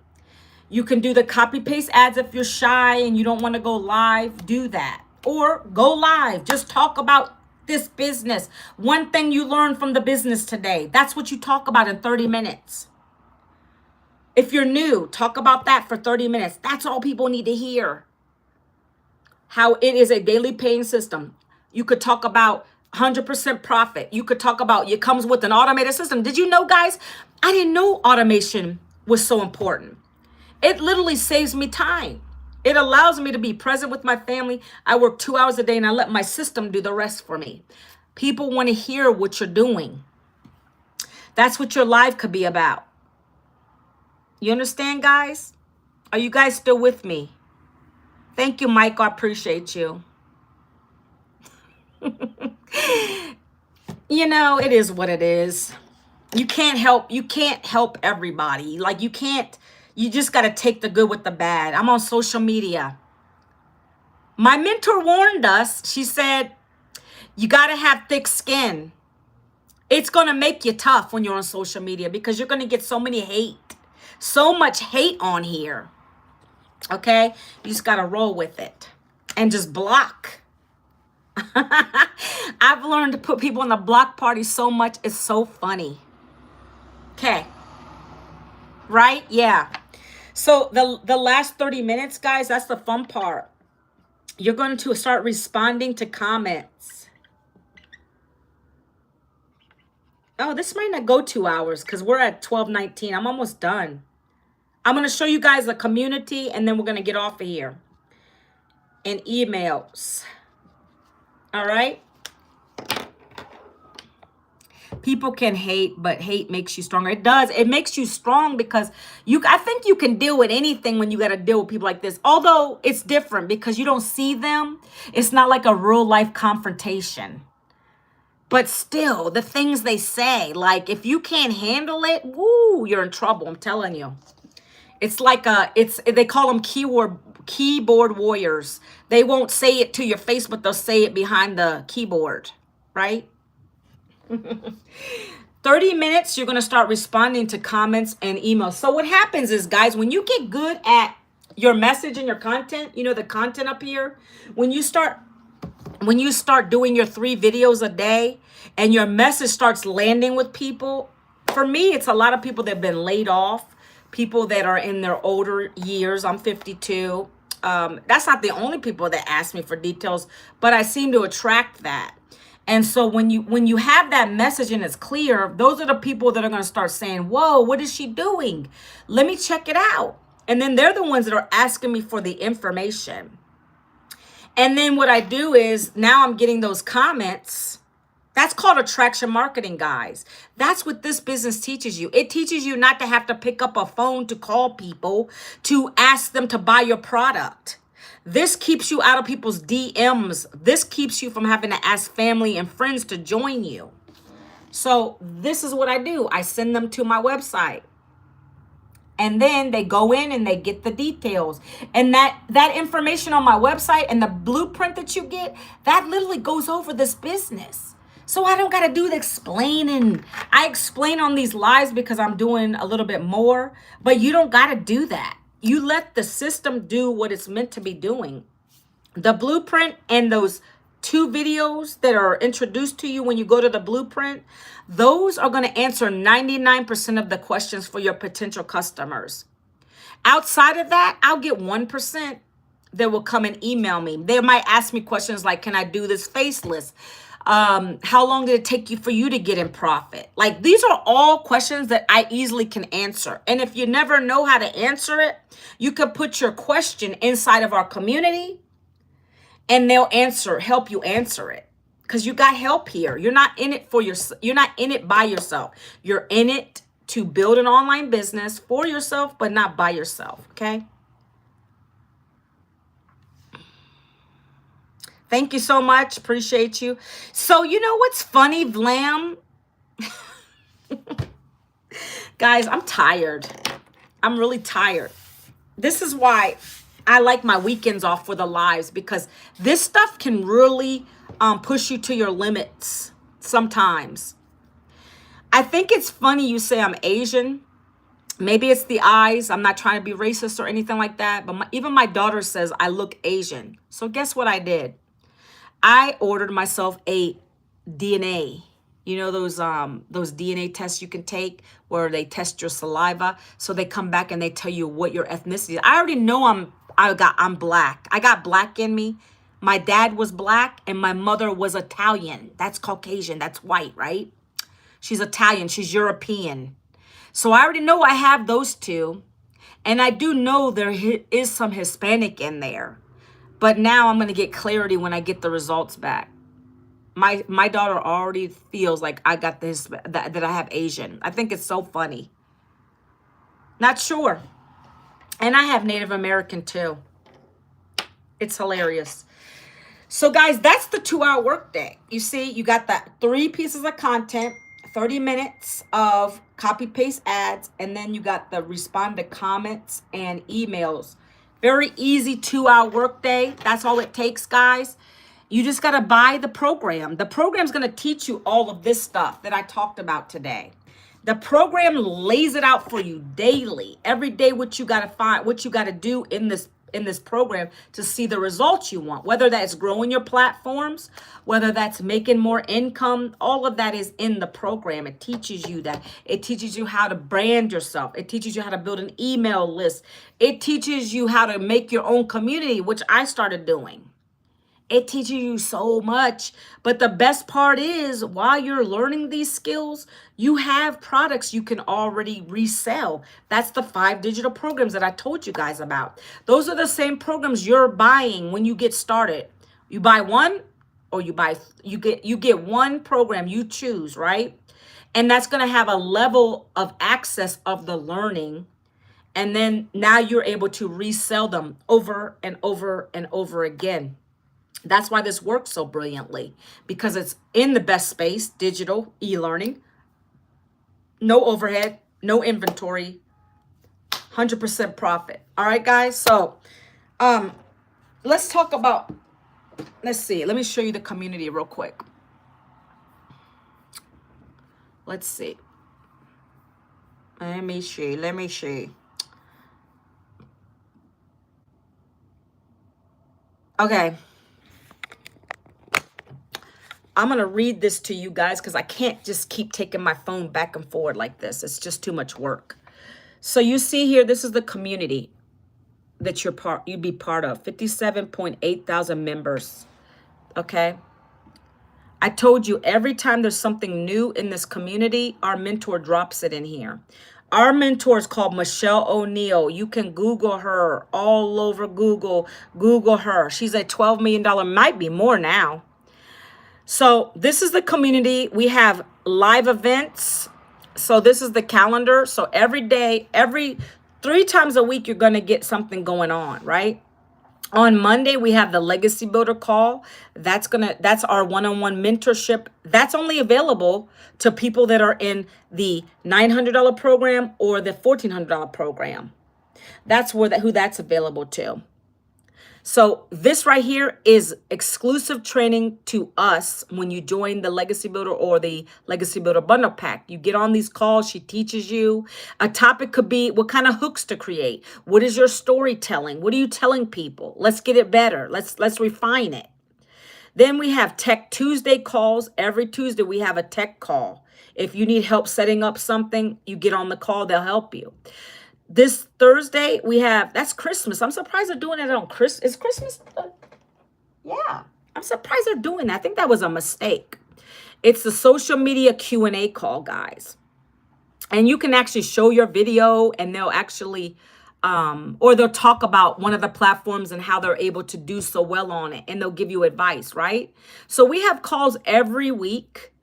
You can do the copy paste ads if you're shy and you don't want to go live. Do that. Or go live. Just talk about this business. One thing you learned from the business today. That's what you talk about in 30 minutes. If you're new, talk about that for 30 minutes. That's all people need to hear. How it is a daily paying system. You could talk about 100% profit. You could talk about it comes with an automated system. Did you know, guys? I didn't know automation was so important. It literally saves me time. It allows me to be present with my family. I work 2 hours a day and I let my system do the rest for me. People want to hear what you're doing. That's what your live could be about. You understand, guys? Are you guys still with me? Thank you, Mike. I appreciate you. You know, it is what it is. You can't help everybody. Like you just got to take the good with the bad. I'm on social media. My mentor warned us. She said, you got to have thick skin. It's going to make you tough when you're on social media because you're going to get so many hate. So much hate on here. Okay? You just got to roll with it and just block. I've learned to put people in the block party so much. It's so funny. Okay. Right? Yeah. So the last 30 minutes, guys, that's the fun part. You're going to start responding to comments. Oh, this might not go 2 hours because we're at 12:19. I'm almost done. I'm going to show you guys the community and then we're going to get off of here. And emails. All right? People can hate, but hate makes you stronger. It does. It makes you strong because I think you can deal with anything when you got to deal with people like this. Although it's different because you don't see them. It's not like a real life confrontation. But still, the things they say, like if you can't handle it, woo, you're in trouble. I'm telling you. It's like they call them keyboard warriors. They won't say it to your face, but they'll say it behind the keyboard, right? 30 minutes, you're going to start responding to comments and emails. So what happens is, guys, when you get good at your message and your content, you know, the content up here, when you start doing your 3 videos a day and your message starts landing with people, for me, it's a lot of people that have been laid off. People that are in their older years. I'm 52. That's not the only people that ask me for details, but I seem to attract that. And so when you have that message and it's clear, those are the people that are going to start saying, whoa, what is she doing? Let me check it out. And then they're the ones that are asking me for the information. And then what I do is now I'm getting those comments. That's called attraction marketing, guys. That's what this business teaches you. It teaches you not to have to pick up a phone to call people to ask them to buy your product. This keeps you out of people's DMs. This keeps you from having to ask family and friends to join you. So this is what I do. I send them to my website. And then they go in and they get the details. And that information on my website and the blueprint that you get, that literally goes over this business. So I don't got to do the explaining. I explain on these lives because I'm doing a little bit more, but you don't got to do that. You let the system do what it's meant to be doing. The blueprint and those 2 videos that are introduced to you when you go to the blueprint, those are going to answer 99% of the questions for your potential customers. Outside of that, I'll get 1% that will come and email me. They might ask me questions like, can I do this faceless? How long did it take you for you to get in profit? Like, these are all questions that I easily can answer. And if you never know how to answer it, you can put your question inside of our community and they'll help you answer it. Because you got help here. You're not in it you're not in it by yourself. You're in it to build an online business for yourself, but not by yourself. Okay. Thank you so much. Appreciate you. So you know what's funny, Vlam? Guys, I'm tired. I'm really tired. This is why I like my weekends off for the lives, because this stuff can really push you to your limits sometimes. I think it's funny you say I'm Asian. Maybe it's the eyes. I'm not trying to be racist or anything like that. But even my daughter says I look Asian. So guess what I did? I ordered myself a DNA. You know those DNA tests you can take where they test your saliva, so they come back and they tell you what your ethnicity is. I already know I'm black. I got black in me. My dad was black and my mother was Italian. That's Caucasian. That's white, right? She's Italian. She's European. So I already know I have those 2. And I do know there is some Hispanic in there. But now I'm going to get clarity when I get the results back. My daughter already feels like I got this, that I have Asian. I think it's so funny. Not sure. And I have Native American too. It's hilarious. So guys, that's the 2-hour workday. You see, you got that 3 pieces of content, 30 minutes of copy paste ads, and then you got the respond to comments and emails. Very easy 2-hour workday. That's all it takes, guys. You just got to buy the program. The program's going to teach you all of this stuff that I talked about today. The program lays it out for you daily. Every day what you got to find, what you got to do in this program to see the results you want. Whether that's growing your platforms, whether that's making more income, all of that is in the program. It teaches you that. It teaches you how to brand yourself. It teaches you how to build an email list. It teaches you how to make your own community, which I started doing. It teaches you so much. But the best part is, while you're learning these skills, you have products you can already resell. That's the 5 digital programs that I told you guys about. Those are the same programs you're buying when you get started. You buy one, or you get one program you choose, right? And that's going to have a level of access of the learning. And then now you're able to resell them over and over and over again. That's why this works so brilliantly, because it's in the best space, digital e-learning, no overhead, no inventory, 100% profit. All right, guys. So let's talk about, let's see. Let me show you the community real quick. Let's see. Let me see. Okay. I'm going to read this to you guys because I can't just keep taking my phone back and forward like this. It's just too much work. So you see here, this is the community that you'd be part of. 57.8 thousand members. Okay. I told you every time there's something new in this community, our mentor drops it in here. Our mentor is called Michelle O'Neill. You can Google her all over Google. Google her. She's a $12 million, might be more now. So this is the community. We have live events. So this is the calendar. So every day, every 3 times a week, you're going to get something going on, right? On Monday, we have the Legacy Builder call. That's our one-on-one mentorship. That's only available to people that are in the $900 program or the $1,400 program. That's who that's available to. So this right here is exclusive training to us when you join the Legacy Builder or the Legacy Builder Bundle Pack. You get on these calls, she teaches you. A topic could be what kind of hooks to create. What is your storytelling? What are you telling people? Let's get it better. Let's refine it. Then we have Tech Tuesday calls. Every Tuesday we have a tech call. If you need help setting up something, you get on the call, they'll help you. This Thursday, that's Christmas. I'm surprised they're doing it on Christmas. Is Christmas? Yeah. I'm surprised they're doing that. I think that was a mistake. It's the social media Q&A call, guys. And you can actually show your video and they'll actually, or they'll talk about one of the platforms and how they're able to do so well on it. And they'll give you advice, right? So we have calls every week.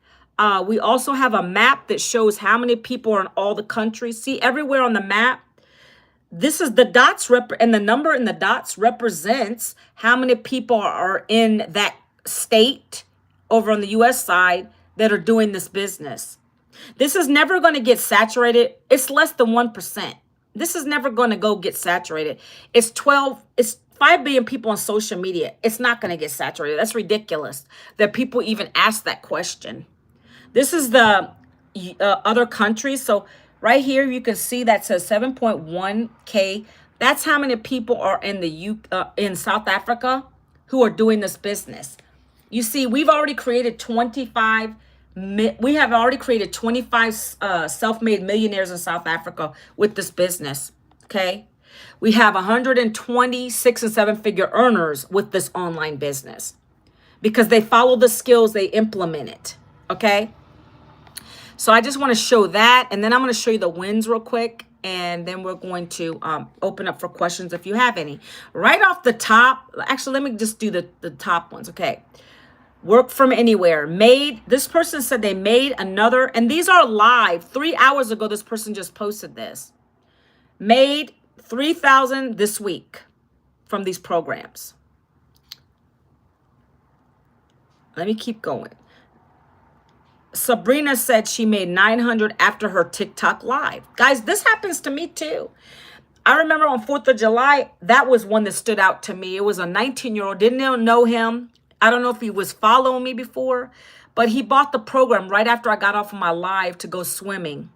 We also have a map that shows how many people are in all the countries. See, everywhere on the map, this is the dots and the number in the dots represents how many people are in that state over on the US side that are doing this business. This is never going to get saturated. It's less than 1%. This is never going to go get saturated. It's 5 billion people on social media. It's not going to get saturated. That's ridiculous that people even ask that question. This is the other countries. So right here, you can see that says 7.1K. That's how many people are in in South Africa who are doing this business. You see, we've already created 25. We have already created 25 self-made millionaires in South Africa with this business. Okay, we have 120 6- and 7-figure earners with this online business because they follow the skills, they implement it. Okay. So I just want to show that. And then I'm going to show you the wins real quick. And then we're going to open up for questions if you have any. Right off the top, actually, let me just do the top ones. Okay. Work from anywhere. This person said they made another, and these are live. 3 hours ago, this person just posted this. Made $3,000 this week from these programs. Let me keep going. Sabrina said she made $900 after her TikTok live. Guys, this happens to me too. I remember on 4th of July, that was one that stood out to me. It was a 19-year-old, didn't know him. I don't know if he was following me before, but he bought the program right after I got off of my live to go swimming.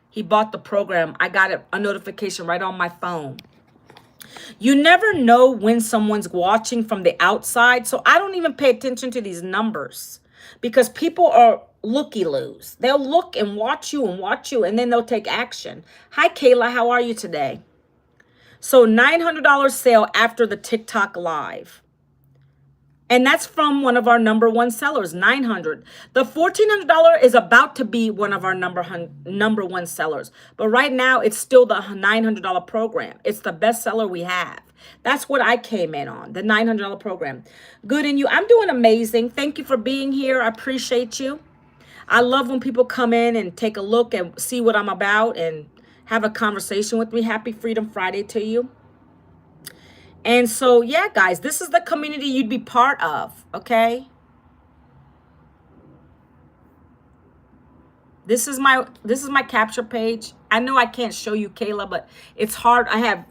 He bought the program. I got a notification right on my phone. You never know when someone's watching from the outside, so I don't even pay attention to these numbers because people are looky-loos. They'll look and watch you, and then they'll take action. Hi, Kayla. How are you today? So $900 sale after the TikTok live. And that's from one of our number one sellers, $900. The $1,400 is about to be one of our number one sellers. But right now, it's still the $900 program. It's the best seller we have. That's what I came in on, the $900 program. Good, and you, I'm doing amazing. Thank you for being here. I appreciate you. I love when people come in and take a look and see what I'm about and have a conversation with me. Happy Freedom Friday to you. And so, yeah, guys, this is the community you'd be part of, okay? This is my capture page. I know I can't show you, Kayla, but it's hard. I have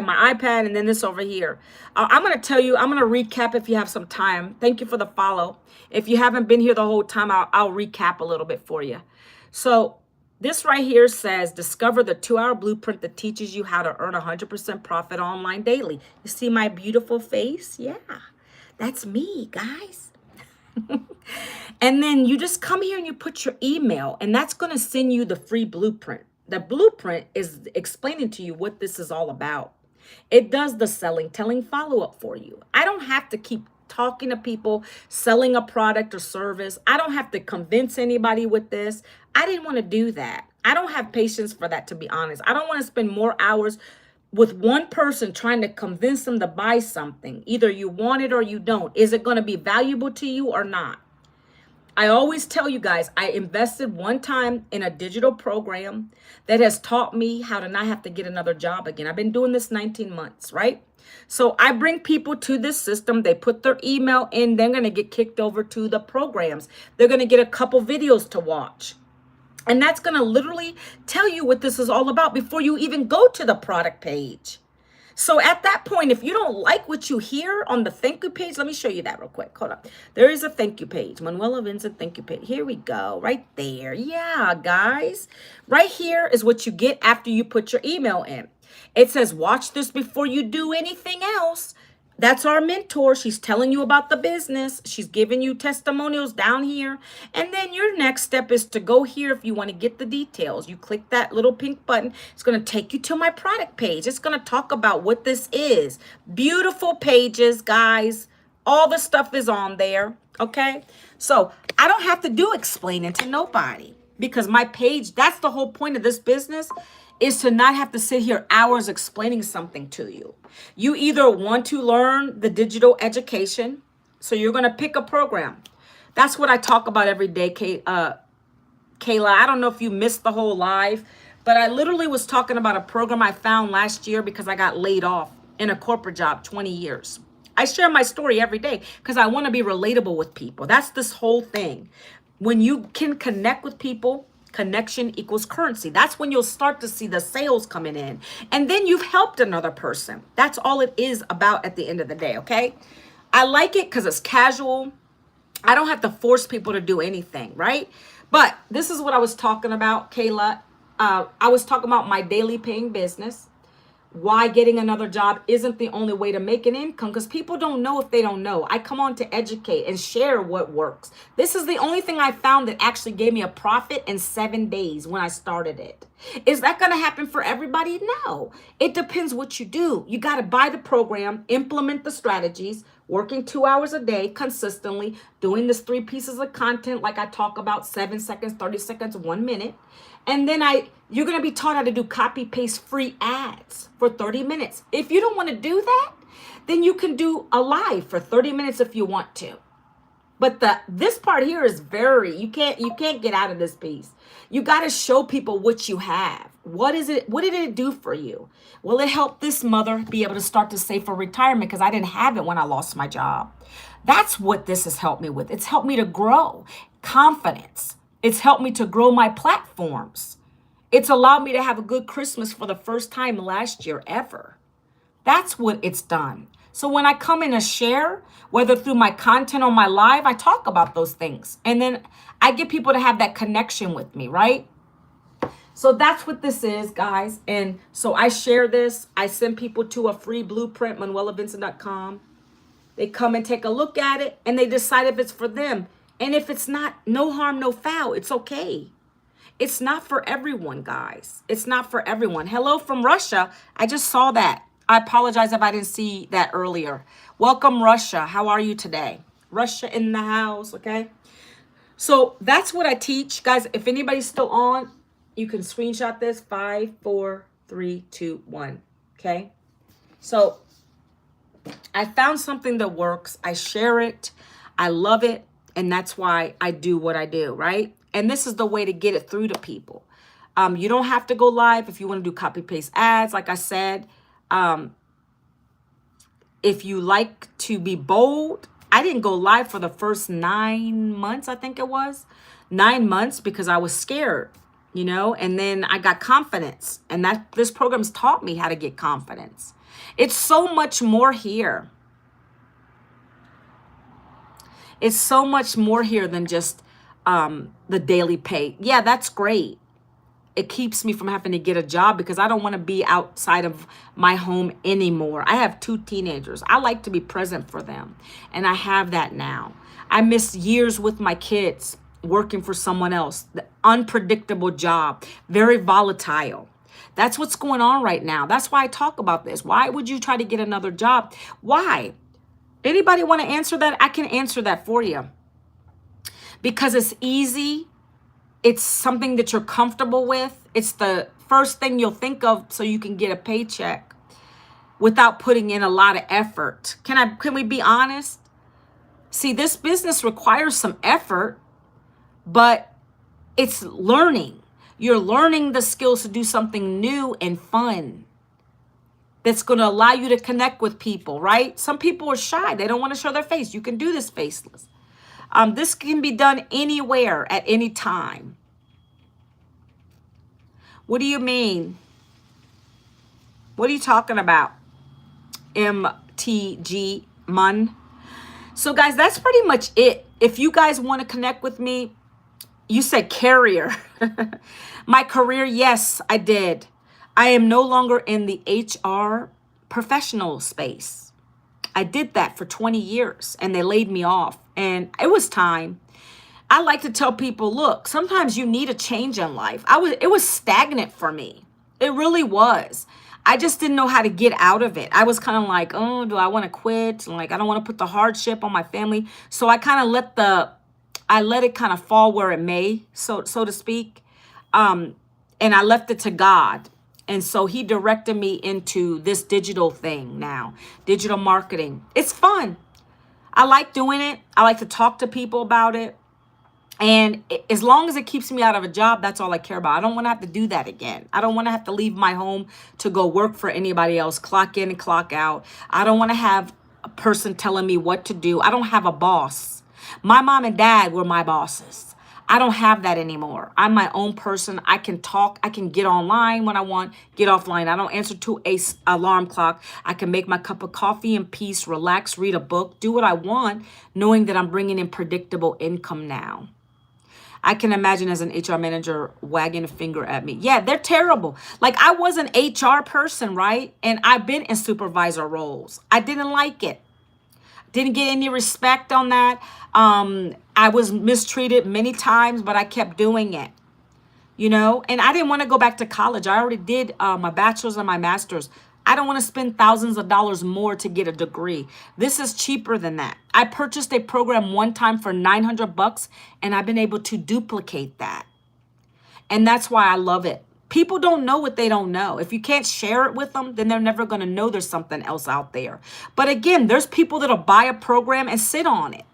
my iPad and then this over here. I'm going to tell you, I'm going to recap if you have some time. Thank you for the follow. If you haven't been here the whole time, I'll recap a little bit for you. So this right here says, discover the 2-hour blueprint that teaches you how to earn 100% profit online daily. You see my beautiful face? Yeah, that's me, guys. And then you just come here and you put your email, and that's going to send you the free blueprint. The blueprint is explaining to you what this is all about. It does the selling, telling follow-up for you. I don't have to keep talking to people, selling a product or service. I don't have to convince anybody with this. I didn't want to do that. I don't have patience for that, to be honest. I don't want to spend more hours with one person trying to convince them to buy something. Either you want it or you don't. Is it going to be valuable to you or not? I always tell you guys, I invested one time in a digital program that has taught me how to not have to get another job again. I've been doing this 19 months, right? So I bring people to this system. They put their email in. They're going to get kicked over to the programs. They're going to get a couple videos to watch. And that's going to literally tell you what this is all about before you even go to the product page. So at that point, if you don't like what you hear on the thank you page, let me show you that real quick. Hold up. There is a thank you page. Manuela Vincent thank you page. Here we go. Right there. Yeah, guys. Right here is what you get after you put your email in. It says, watch this before you do anything else. That's our mentor. She's telling you about the business. She's giving you testimonials down here. And then your next step is to go here if you want to get the details. You click that little pink button. It's going to take you to my product page. It's going to talk about what this is. Beautiful pages, guys. All the stuff is on there. Okay? So I don't have to do explaining to nobody because my page, that's the whole point of this business, is to not have to sit here hours explaining something to you. You either want to learn the digital education, so you're going to pick a program. That's what I talk about every day, Kayla. I don't know if you missed the whole live, but I literally was talking about a program I found last year because I got laid off in a corporate job 20 years. I share my story every day because I want to be relatable with people. That's this whole thing. When you can connect with people, connection equals currency. That's when you'll start to see the sales coming in. And then you've helped another person. That's all it is about at the end of the day, okay? I like it because it's casual. I don't have to force people to do anything, right? But this is what I was talking about, Kayla. I was talking about my daily paying business. Why getting another job isn't the only way to make an income, because people don't know if they don't know. I come on to educate and share what works. This is the only thing I found that actually gave me a profit in 7 days when I started it. Is that going to happen for everybody? No. It depends what you do. You got to buy the program, implement the strategies, working 2 hours a day consistently, doing this 3 pieces of content like I talk about, 7 seconds, 30 seconds, 1 minute. And then you're going to be taught how to do copy paste free ads for 30 minutes. If you don't want to do that, then you can do a live for 30 minutes if you want to. But this part here is you can't get out of this piece. You got to show people what you have. What is it? What did it do for you? Well, it helped this mother be able to start to save for retirement because I didn't have it when I lost my job. That's what this has helped me with. It's helped me to grow confidence. It's helped me to grow my platforms. It's allowed me to have a good Christmas for the first time last year ever. That's what it's done. So when I come in and share, whether through my content or my live, I talk about those things. And then I get people to have that connection with me, right? So that's what this is, guys. And so I share this. I send people to a free blueprint, manuelavincent.com. They come and take a look at it and they decide if it's for them. And if it's not, no harm, no foul. It's okay. It's not for everyone, guys. It's not for everyone. Hello from Russia. I just saw that. I apologize if I didn't see that earlier. Welcome, Russia. How are you today? Russia in the house, okay? So that's what I teach. Guys, if anybody's still on, you can screenshot this. 5, 4, 3, 2, 1, okay? So I found something that works. I share it. I love it. And that's why I do what I do, right? And this is the way to get it through to people. You don't have to go live if you want to do copy paste ads. Like I said, if you like to be bold, I didn't go live for the first 9 months, I think it was. 9 months because I was scared, you know, and then I got confidence. And this program's taught me how to get confidence. It's so much more here. It's so much more here than just the daily pay. Yeah, that's great. It keeps me from having to get a job because I don't want to be outside of my home anymore. I have 2 teenagers. I like to be present for them. And I have that now. I missed years with my kids working for someone else. The unpredictable job. Very volatile. That's what's going on right now. That's why I talk about this. Why would you try to get another job? Why? Anybody want to answer that? I can answer that for you. Because it's easy. It's something that you're comfortable with. It's the first thing you'll think of so you can get a paycheck without putting in a lot of effort. Can we be honest? See, this business requires some effort. but it's learning. You're learning the skills to do something new and fun that's going to allow you to connect with people, right? Some people are shy. They don't want to show their face. You can do this faceless. This can be done anywhere at any time. What do you mean? What are you talking about? MTG Mun. So guys, that's pretty much it. If you guys want to connect with me, you said carrier. My career, yes, I did. I am no longer in the HR professional space. I did that for 20 years and they laid me off and it was time. I like to tell people, look, sometimes you need a change in life. It was stagnant for me. It really was. I just didn't know how to get out of it. I was kind of like, oh, do I want to quit? Like, I don't want to put the hardship on my family. So I kind of let it kind of fall where it may, so to speak. And I left it to God. And so he directed me into this digital thing now, digital marketing. It's fun. I like doing it. I like to talk to people about it. And as long as it keeps me out of a job, that's all I care about. I don't want to have to do that again. I don't want to have to leave my home to go work for anybody else, clock in and clock out. I don't want to have a person telling me what to do. I don't have a boss. My mom and dad were my bosses. I don't have that anymore. I'm my own person. I can talk. I can get online when I want, get offline. I don't answer to a alarm clock. I can make my cup of coffee in peace, relax, read a book, do what I want, knowing that I'm bringing in predictable income now. I can imagine as an HR manager wagging a finger at me. Yeah, they're terrible. Like I was an HR person, right? And I've been in supervisor roles. I didn't like it. Didn't get any respect on that. I was mistreated many times, but I kept doing it. You know, and I didn't want to go back to college. I already did my bachelor's and my master's. I don't want to spend thousands of dollars more to get a degree. This is cheaper than that. I purchased a program one time for $900 and I've been able to duplicate that. And that's why I love it. People don't know what they don't know. If you can't share it with them, then they're never going to know there's something else out there. But again, there's people that'll buy a program and sit on it.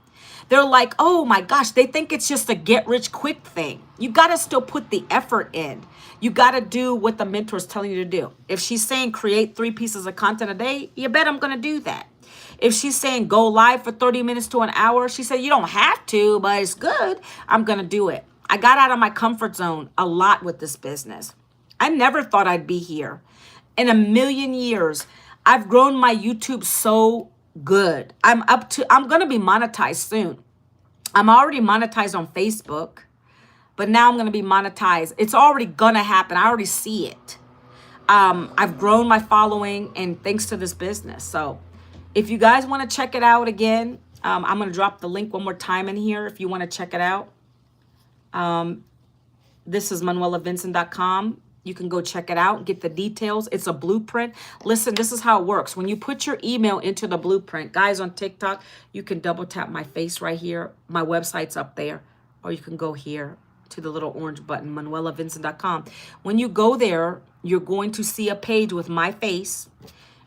They're like, oh my gosh, they think it's just a get rich quick thing. You got to still put the effort in. You got to do what the mentor is telling you to do. If she's saying create 3 pieces of content a day, you bet I'm going to do that. If she's saying go live for 30 minutes to an hour, she said, you don't have to, but it's good. I'm going to do it. I got out of my comfort zone a lot with this business. I never thought I'd be here. In a million years, I've grown my YouTube so good. I'm going to be monetized soon. I'm already monetized on Facebook. But now I'm going to be monetized. It's already going to happen. I already see it. I've grown my following and thanks to this business. So if you guys want to check it out again, I'm going to drop the link one more time in here if you want to check it out. This is ManuelaVincent.com. You can go check it out, get the details. It's a blueprint. Listen, this is how it works. When you put your email into the blueprint, guys on TikTok, you can double tap my face right here. My website's up there, or you can go here to the little orange button, ManuelaVincent.com. When you go there, you're going to see a page with my face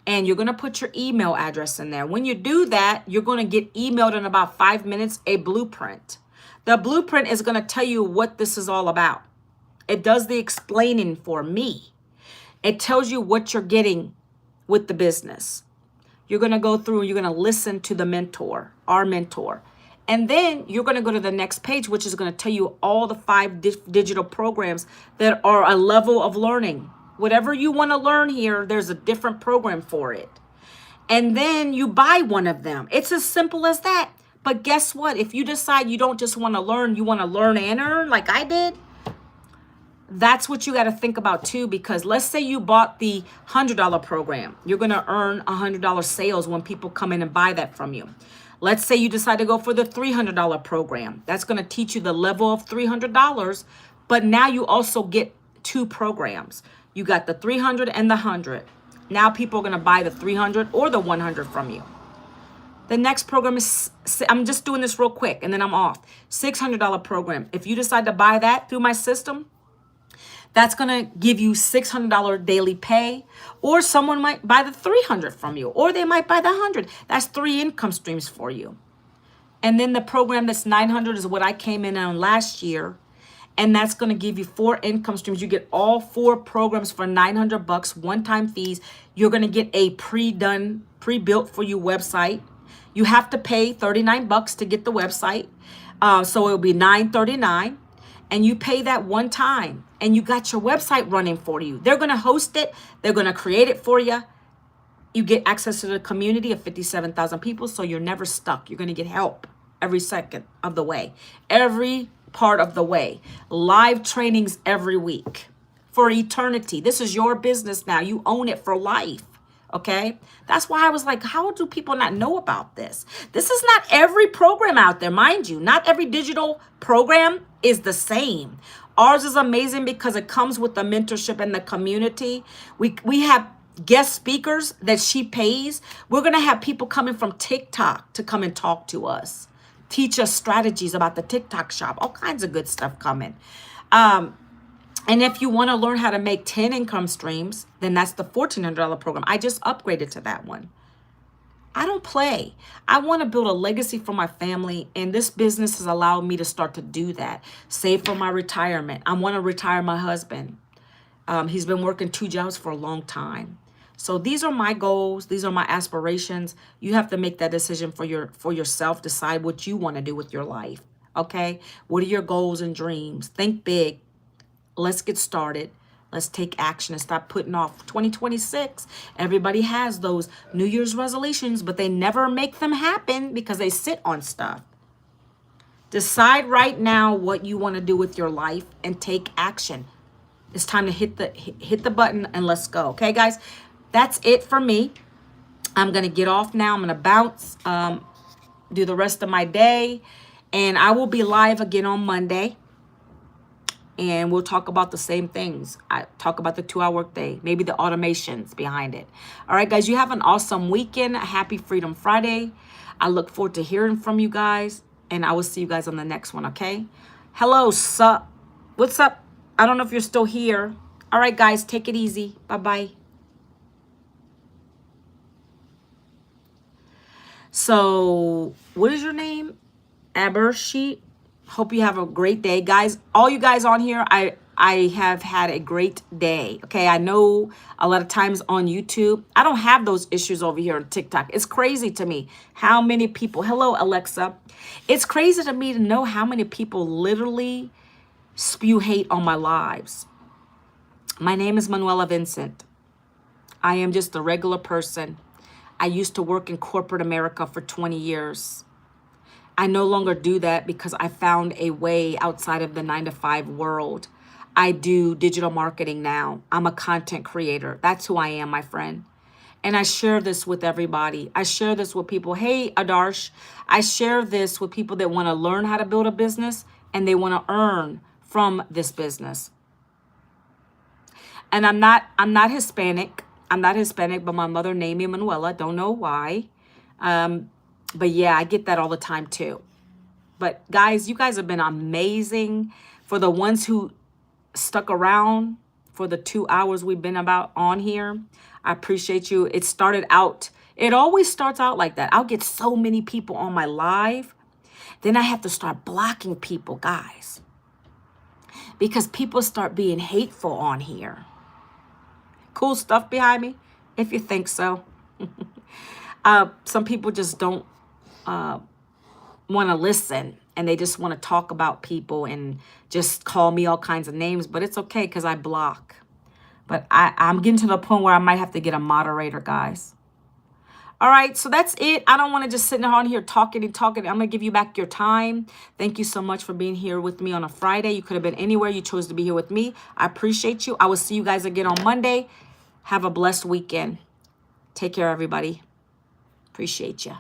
and you're going to put your email address in there. When you do that, you're going to get emailed in about 5 minutes a blueprint. The blueprint is going to tell you what this is all about. It does the explaining for me. It tells you what you're getting with the business. You're going to go through and you're going to listen to the mentor, our mentor. And then you're going to go to the next page, which is going to tell you all the 5 digital programs that are a level of learning. Whatever you want to learn here, there's a different program for it. And then you buy one of them. It's as simple as that. But guess what? If you decide you don't just want to learn, you want to learn and earn like I did, that's what you got to think about too, because let's say you bought the $100 program. You're going to earn $100 sales when people come in and buy that from you. Let's say you decide to go for the $300 program. That's going to teach you the level of $300, but now you also get 2 programs. You got the 300 and the 100. Now people are going to buy the 300 or the 100 from you. The next program is, I'm just doing this real quick and then I'm off. $600 program. If you decide to buy that through my system, that's going to give you $600 daily pay, or someone might buy the 300 from you, or they might buy the 100. That's 3 income streams for you. And then the program that's 900 is what I came in on last year. And that's going to give you 4 income streams. You get all 4 programs for $900, one-time fees. You're going to get a pre-done, pre-built for you website. You have to pay $39 to get the website. So it'll be $939. And you pay that one time. And you got your website running for you. They're going to host it. They're going to create it for you. You get access to the community of 57,000 people. So you're never stuck. You're going to get help every second of the way. Every part of the way. Live trainings every week for eternity. This is your business now. You own it for life. Okay. That's why I was like, how do people not know about this? This is not every program out there, mind you. Not every digital program is the same. Ours is amazing because it comes with the mentorship and the community. We have guest speakers that she pays. We're going to have people coming from TikTok to come and talk to us. Teach us strategies about the TikTok shop, all kinds of good stuff coming. And if you want to learn how to make 10 income streams, then that's the $1,400 program. I just upgraded to that one. I don't play. I want to build a legacy for my family, and this business has allowed me to start to do that. Save for my retirement. I want to retire my husband. He's been working 2 jobs for a long time. So these are my goals. These are my aspirations. You have to make that decision for yourself. Decide what you want to do with your life. Okay? What are your goals and dreams? Think big. Let's get started. Let's take action and stop putting off 2026. Everybody has those New Year's resolutions, but they never make them happen because they sit on stuff. Decide right now what you want to do with your life and take action. It's time to hit the button and let's go. Okay, guys? That's it for me. I'm going to get off now. I'm going to bounce, do the rest of my day. And I will be live again on Monday. And we'll talk about the same things. I talk about the 2-hour workday, maybe the automations behind it. All right, guys, you have an awesome weekend. Happy Freedom Friday. I look forward to hearing from you guys. And I will see you guys on the next one, okay? Hello, sup? What's up? I don't know if you're still here. All right, guys, take it easy. Bye-bye. So, what is your name? Abershi. Hope you have a great day, guys. All you guys on here, I have had a great day. Okay, I know a lot of times on YouTube, I don't have those issues over here on TikTok. It's crazy to me how many people. Hello, Alexa. It's crazy to me to know how many people literally spew hate on my lives. My name is Manuela Vincent. I am just a regular person. I used to work in corporate America for 20 years. I no longer do that because I found a way outside of the 9-to-5 world. I do digital marketing now. I'm a content creator. That's who I am, my friend. And I share this with everybody. I share this with people. Hey, Adarsh, I share this with people that want to learn how to build a business and they want to earn from this business. And I'm not Hispanic. I'm not Hispanic, but my mother named me Manuela. Don't know why. But yeah, I get that all the time too. But guys, you guys have been amazing. For the ones who stuck around for the 2 hours we've been on here, I appreciate you. It started out, it always starts out like that. I'll get so many people on my live. Then I have to start blocking people, guys. Because people start being hateful on here. Cool stuff behind me, if you think so. Some people just don't want to listen, and they just want to talk about people and just call me all kinds of names, but it's okay because I block. But I'm getting to the point where I might have to get a moderator, guys. All right, so that's it. I don't want to just sit on here talking and talking. I'm going to give you back your time. Thank you so much for being here with me on a Friday. You could have been anywhere. You chose to be here with me. I appreciate you. I will see you guys again on Monday. Have a blessed weekend. Take care, everybody. Appreciate you.